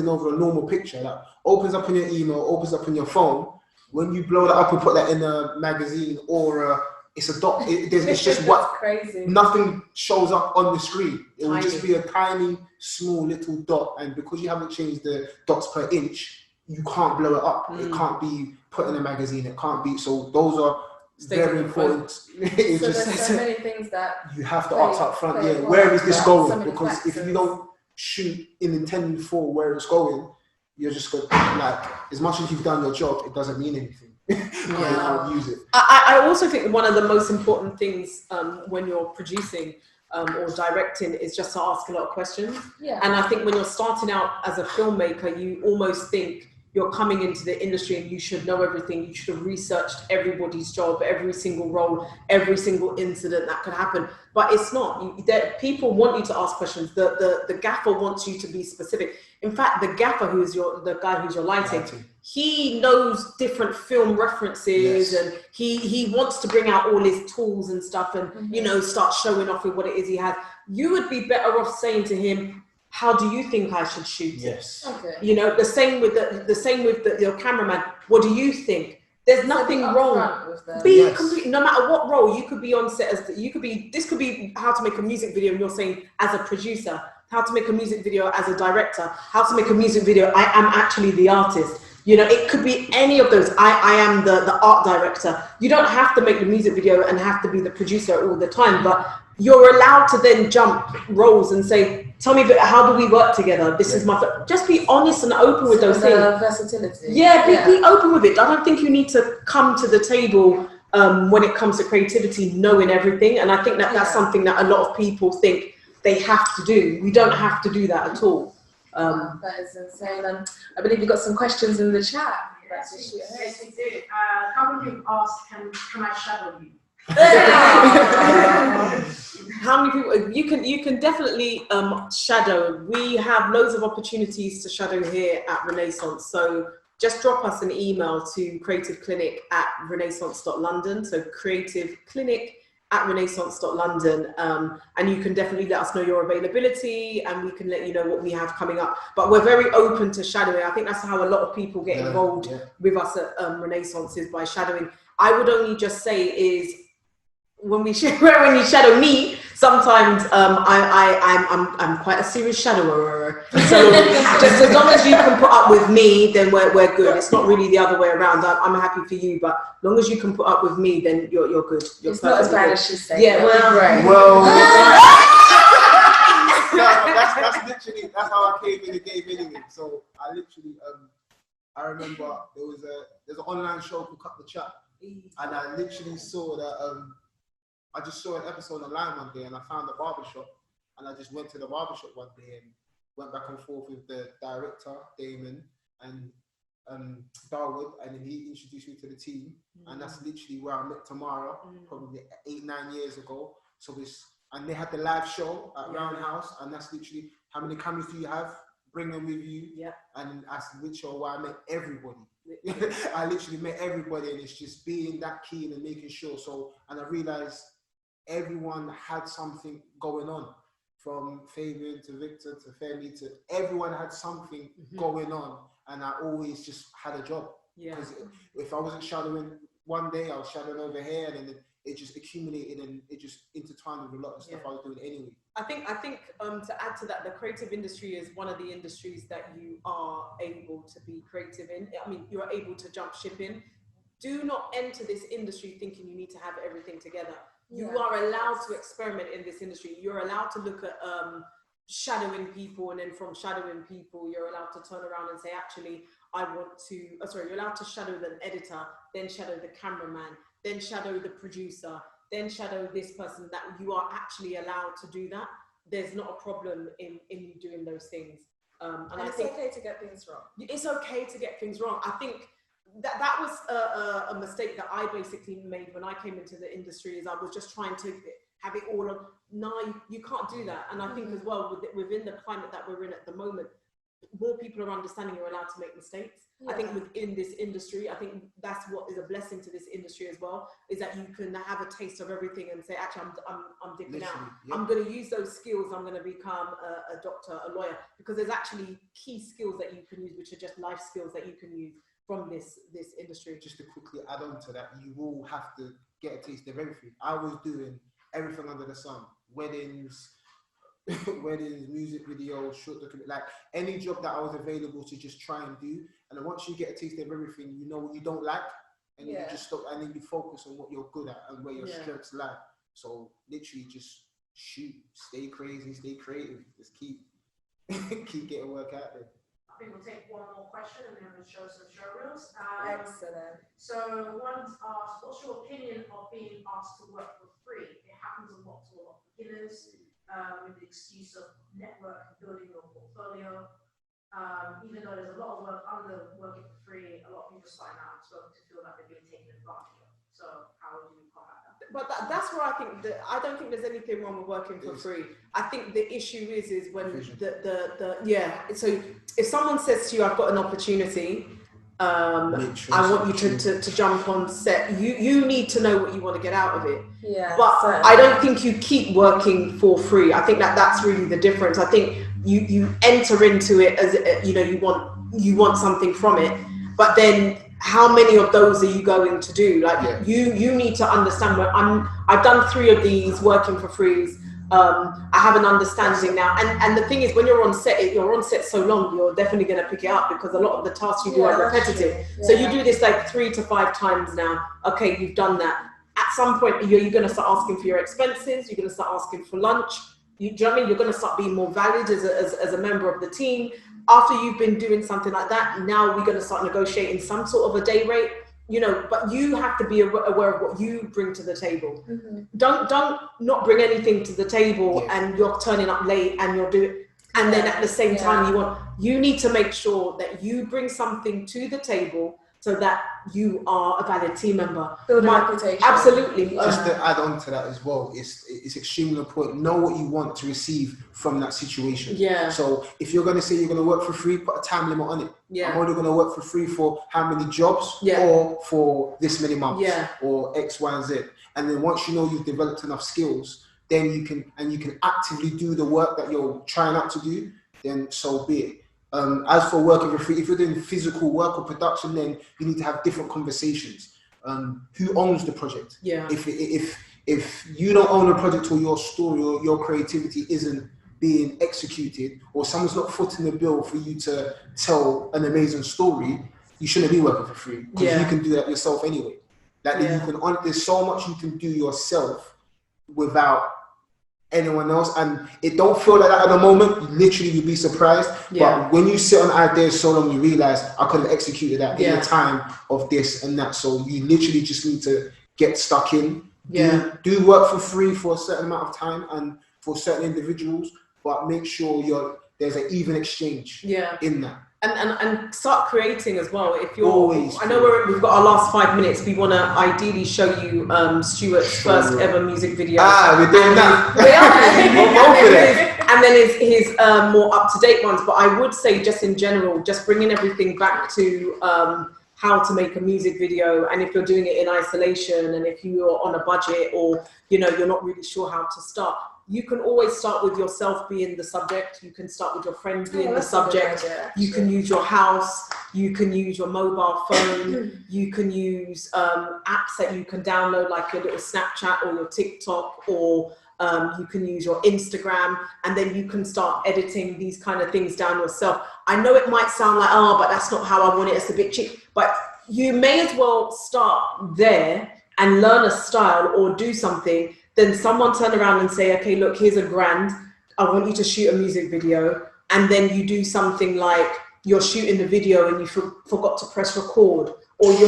over a normal picture that opens up in your email, opens up in your phone. When you blow that up and put that in a magazine or it's a dot. It's just what crazy. Nothing shows up on the screen. It will just be a tiny, small little dot, and because you haven't changed the dots per inch, you can't blow it up. It can't be put in a magazine. It can't be. So those are very important. So there's so many things that you have to ask up front. Where is this going? Because if you don't shoot in intended for where it's going, you're just going like as much as you've done your job, it doesn't mean anything. Use it. I also think one of the most important things when you're producing or directing is just to ask a lot of questions. And I think when you're starting out as a filmmaker, you almost think you're coming into the industry and you should know everything. You should have researched everybody's job, every single role, every single incident that could happen. But it's not. People want you to ask questions. The gaffer wants you to be specific. In fact, the gaffer, the guy who's your lighting, he knows different film references, and he wants to bring out all his tools and stuff, and start showing off with what it is he has. You would be better off saying to him, how do you think I should shoot it? Okay. The same with your cameraman. What do you think? There's nothing wrong. Be completely, no matter what role you could be on set as. This could be how to make a music video, and you're saying as a producer, how to make a music video as a director, how to make a music video. I am actually the artist. It could be any of those. I am the art director. You don't have to make the music video and have to be the producer all the time, but you're allowed to then jump roles and say, tell me, how do we work together? This is just be honest and open with those things. Versatility. Be open with it. I don't think you need to come to the table when it comes to creativity, knowing everything. And I think that's something that a lot of people think they have to do. We don't have to do that at all. That is insane. I believe you got some questions in the chat. Yes, we do. A couple of people asked, can I shadow you? How many people? You can definitely shadow. We have loads of opportunities to shadow here at Renaissance. So just drop us an email to creativeclinic@renaissance.london. So creativeclinic@renaissance.london, and you can definitely let us know your availability, and we can let you know what we have coming up. But we're very open to shadowing. I think that's how a lot of people get involved with us at Renaissance, is by shadowing. I would only just say is when you shadow me, sometimes I'm quite a serious shadower. So just as long as you can put up with me, then we're good. It's not really the other way around. I'm happy for you, but as long as you can put up with me, then you're good. It's not as bad as she's saying. Yeah, well, that's how I came in the game anyway. So I literally, I remember there's an online show called Cut the Chat, and I literally saw that. I just saw an episode online one day, and I found a barbershop, and I just went to the barbershop one day and went back and forth with the director, Damon, and Darwood, and then he introduced me to the team, and that's literally where I met Tamara, probably 8-9 years ago. So and they had the live show at Roundhouse, and that's literally, how many cameras do you have? Bring them with you. Yeah. And that's literally where I met everybody. I literally met everybody, and it's just being that keen and making sure. So, and I realized everyone had something going on, from Fabian to Victor to Femi to everyone had something going on, and I always just had a job. Because if I wasn't shadowing one day, I was shadowing over here, and then it just accumulated and it just intertwined with a lot of stuff I was doing anyway. I think to add to that, the creative industry is one of the industries that you are able to be creative in. I mean, you're able to jump ship in. Do not enter this industry thinking you need to have everything together. You are allowed to experiment in this industry. You're allowed to look at shadowing people, and then from shadowing people, you're allowed to turn around and say, actually, I want to, you're allowed to shadow the editor, then shadow the cameraman, then shadow the producer, then shadow this person. That you are actually allowed to do that. There's not a problem in you doing those things. And I think okay to get things wrong. It's okay to get things wrong. I think that was a mistake that I basically made when I came into the industry, is I was just trying to have it all on. No, you can't do that. And I think as well, within the climate that we're in at the moment, more people are understanding you're allowed to make mistakes. I think within this industry, I think that's what is a blessing to this industry as well, is that you can have a taste of everything and say, actually, I'm dipping out. I'm going to use those skills. I'm going to become a doctor, a lawyer, because there's actually key skills that you can use, which are just life skills that you can use from this industry. Just to quickly add on to that, you will have to get a taste of everything. I was doing everything under the sun: weddings, music videos, short document, like any job that I was available to just try and do. And then once you get a taste of everything, you know what you don't like, and you just stop, and then you focus on what you're good at and where your strengths lie. So literally just shoot, stay crazy, stay creative, just keep getting work out there. I think we'll take one more question and then we'll show some showreels. Excellent. So one's asked, what's your opinion of being asked to work for free? It happens a lot to a lot of beginners, with the excuse of network building your portfolio. Even though there's a lot of work under working for free, a lot of people starting out to feel like they're being taken advantage of. So how would you combat that? But that's where I think that I don't think there's anything wrong with working for free. I think the issue is when So if someone says to you, I've got an opportunity, I want you to jump on set. You need to know what you want to get out of it. But I don't think you keep working for free. I think that's really the difference. I think you enter into it as you want something from it, but then how many of those are you going to do? Like you need to understand I've done 3 of these working for frees. I have an understanding now, and the thing is, when you're on set so long, you're definitely going to pick it up, because a lot of the tasks you do are repetitive. So you do this like 3 to 5 times now. Okay, you've done that. At some point, you're going to start asking for your expenses. You're going to start asking for lunch. Do you know what I mean? You're going to start being more valued as a member of the team. After you've been doing something like that, now we're going to start negotiating some sort of a day rate. But you have to be aware of what you bring to the table. Don't not bring anything to the table and you're turning up late and you're doing, and then at the same time you need to make sure that you bring something to the table so that you are a valid team member. Build a reputation. Absolutely. Just to add on to that as well, it's extremely important. Know what you want to receive from that situation. So if you're going to say you're going to work for free, put a time limit on it. I'm only going to work for free for how many jobs, or for this many months, or X, Y, and Z. And then once you know you've developed enough skills, then you can actively do the work that you're trying out to do. Then so be it. As for working for free, if you're doing physical work or production, then you need to have different conversations. Who owns the project? If you don't own a project, or your story or your creativity isn't being executed, or someone's not footing the bill for you to tell an amazing story, you shouldn't be working for free, because you can do that yourself anyway. There's so much you can do yourself without anyone else, and it don't feel like that at the moment. Literally, you'd be surprised. But when you sit on ideas so long, you realize I could have executed that in the time of this and that. So you literally just need to get stuck in. Do work for free for a certain amount of time and for certain individuals, but make sure there's an even exchange in that. And start creating as well. If you're, I know we've got our last 5 minutes. We want to ideally show you Stuart's first ever music video. We're doing that. And then his more up to date ones. But I would say, just in general, just bringing everything back to how to make a music video, and if you're doing it in isolation, and if you're on a budget, or you're not really sure how to start. You can always start with yourself being the subject. You can start with your friends being the subject. You can use your house. You can use your mobile phone. You can use apps that you can download, like your little Snapchat or your TikTok, or you can use your Instagram, and then you can start editing these kind of things down yourself. I know it might sound like, but that's not how I want it. It's a bit cheap. But you may as well start there and learn a style or do something. Then someone turn around and say, okay, look, here's $1,000. I want you to shoot a music video. And then you do something like you're shooting the video and you forgot to press record. Or do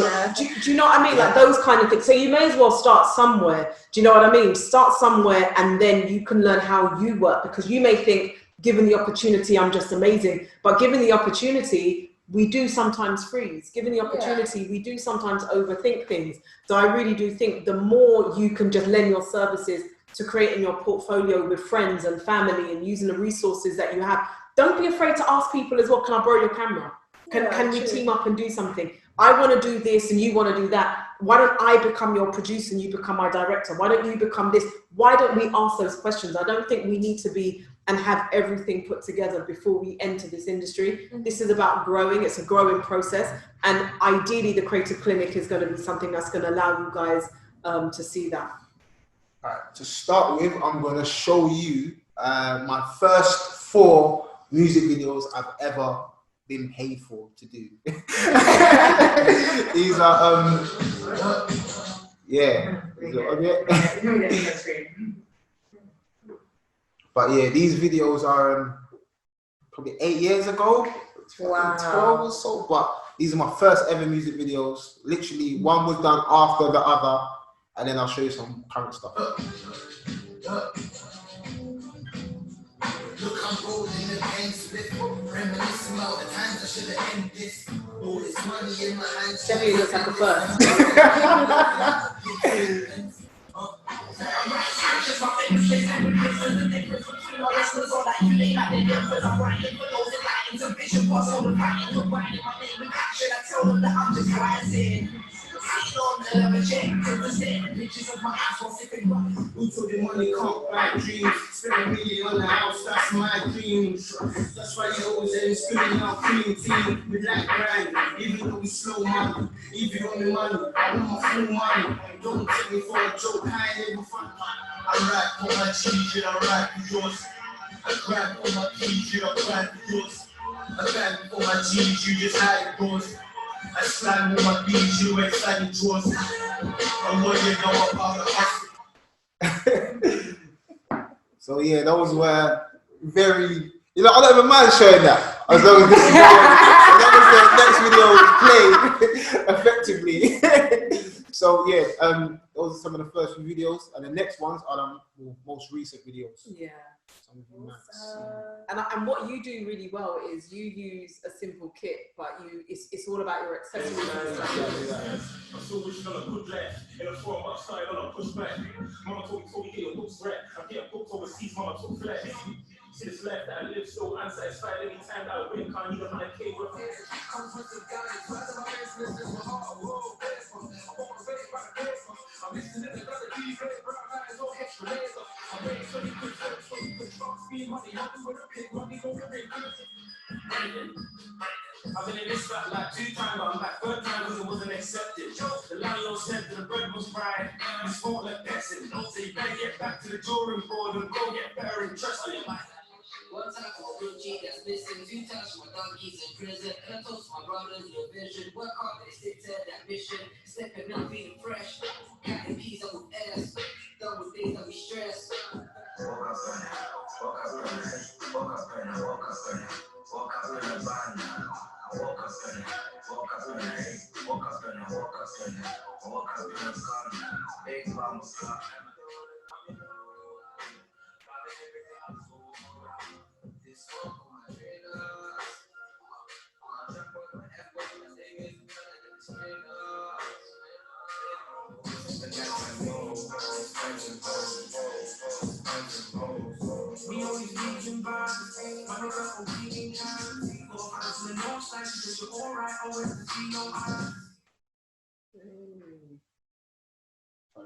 you know what I mean? Like those kind of things. So you may as well start somewhere. Do you know what I mean? Start somewhere, and then you can learn how you work. Because you may think, given the opportunity, I'm just amazing. But given the opportunity, we do sometimes freeze. Given the opportunity, we do sometimes overthink things. So I really do think the more you can just lend your services to creating your portfolio with friends and family and using the resources that you have, don't be afraid to ask people as well, can I borrow your camera? Can we team up and do something? I want to do this and you want to do that. Why don't I become your producer and you become my director? Why don't you become this? Why don't we ask those questions? I don't think we need to be and have everything put together before we enter this industry. This is about growing. It's a growing process. And ideally, the Creative Clinic is going to be something that's going to allow you guys to see that. All right, to start with, I'm going to show you my first 4 music videos I've ever been paid for to do. These are, But yeah, these videos are probably 8 years ago, 12 or so. But these are my first ever music videos. Literally, one was done after the other, and then I'll show you some current stuff. Look, I'm rolling in the game split, reminiscing about the times I should have ended this. All this money in my hands. Definitely looks like a first. Who told the money can't buy dreams? Spend $1 million on the house, that's my dreams. That's why you always end spinning out cream tea with that grind. Even though we slow money, even on the money, I want my full money. Don't take me for a joke, I ain't never fun. I rap for my cheese, and I rap for yours. I grab for my keys, you don't grab for yours. I grab for my jeans, you just hide yours. I slide with my beats, you ain't sliding yours. I'm what you know about the hustle. So yeah, those were very, I don't even mind showing that. As long as this video, as long as the next video is played effectively. So yeah, those are some of the first few videos, and the next ones are the most recent videos. Yeah. And what you do really well is you use a simple kit, but it's all about your accessories. I'm still wishing on a good life. In a form outside on a pushback. Mama told me get your books right. I get booked overseas, mama took flights. See this life that I live so unsatisfied anytime that I win, can't even 100K worth of I've been in this flat like 2 times, but I'm back 3rd time because it wasn't accepted. The landlord said that the bread was fried. You spoke like Besson. So you better get back to the drawing board and go get better and trust me. One time for a real G that's missing, 2 times for my donkeys in prison. And I told my brothers your vision. Work hard, they stick to that mission. Stepping up, being fresh. Cutting peas up with ass. Done with things that we stress.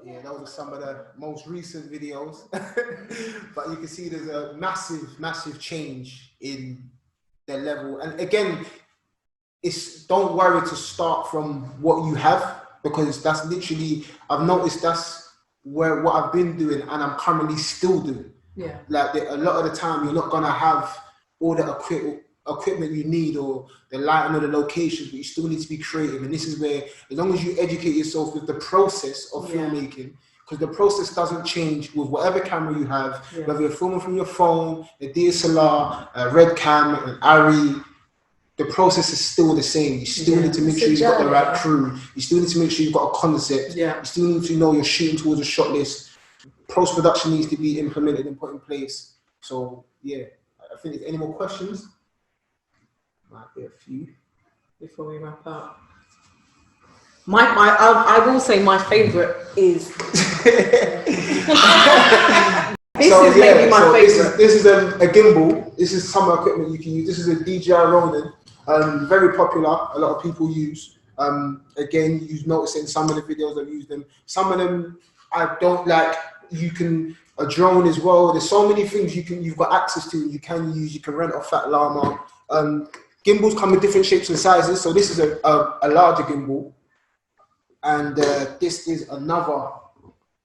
Yeah, those are some of the most recent videos. But you can see there's a massive change in their level. And again, don't worry to start from what you have, because that's literally, I've noticed that's what I've been doing and I'm currently still doing. Yeah. Like a lot of the time, you're not gonna have all the equipment you need or the lighting or the locations, but you still need to be creative. And this is where, as long as you educate yourself with the process of filmmaking, because the process doesn't change with whatever camera you have, whether you're filming from your phone, a DSLR, a Red Cam, an Arri, the process is still the same. You still need to make sure you've got the right crew. You still need to make sure you've got a concept. You still need to know you're shooting towards a shot list. Post-production needs to be implemented and put in place. So yeah, I think if any more questions, might be a few. Before we wrap up. I will say my favourite is maybe my favourite. This is a gimbal. This is some equipment you can use. This is a DJI Ronin. Very popular. A lot of people use. Again, you've noticed in some of the videos I've used them. Some of them I don't like. You can a drone as well. There's so many things you've got access to. You can use. You can rent a Fat Llama. Gimbals come in different shapes and sizes. So this is a larger gimbal, and this is another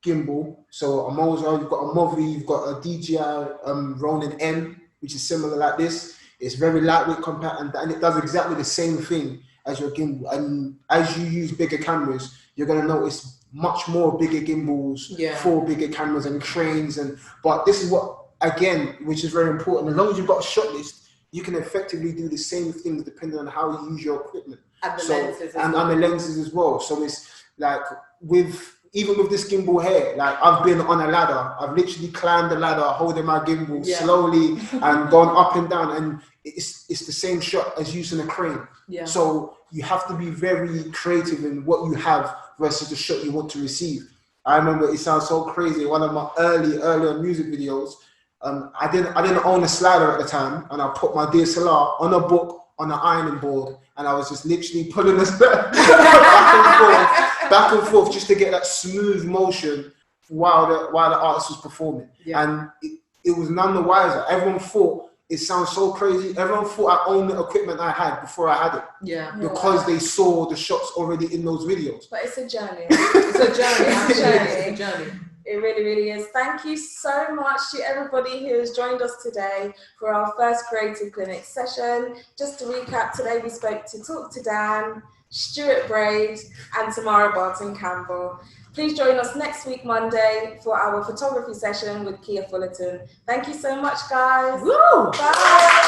gimbal. So a Mozo, you've got a Movi, you've got a DJI Ronin M, which is similar like this. It's very lightweight, compact, and it does exactly the same thing as your gimbal. And as you use bigger cameras, you're going to notice much more bigger gimbals for bigger cameras and cranes. But this is what, again, which is very important. As long as you've got a shot list, you can effectively do the same things depending on how you use your equipment. And the lenses and the lenses as well. So it's like even with this gimbal here, like I've been on a ladder. I've literally climbed the ladder, holding my gimbal slowly and gone up and down, and it's the same shot as using a crane. So you have to be very creative in what you have versus the shot you want to receive. I remember, it sounds so crazy, one of my earlier music videos, I didn't own a slider at the time, and I put my DSLR on a book on an ironing board, and I was just literally pulling this back and forth just to get that smooth motion while the artist was performing. And it was none the wiser. Everyone thought, it sounds so crazy, everyone thought I owned the equipment I had before I had it. Because they saw the shots already in those videos. But it's a journey. It's a journey. It's a journey. It really, really is. Thank you so much to everybody who has joined us today for our first Creative Clinic session. Just to recap, today we spoke to Talk2Dan, Stuart Braide, and Tamara Barton-Campbell. Please join us next week, Monday, for our photography session with Kia Fullerton. Thank you so much, guys. Woo! Bye.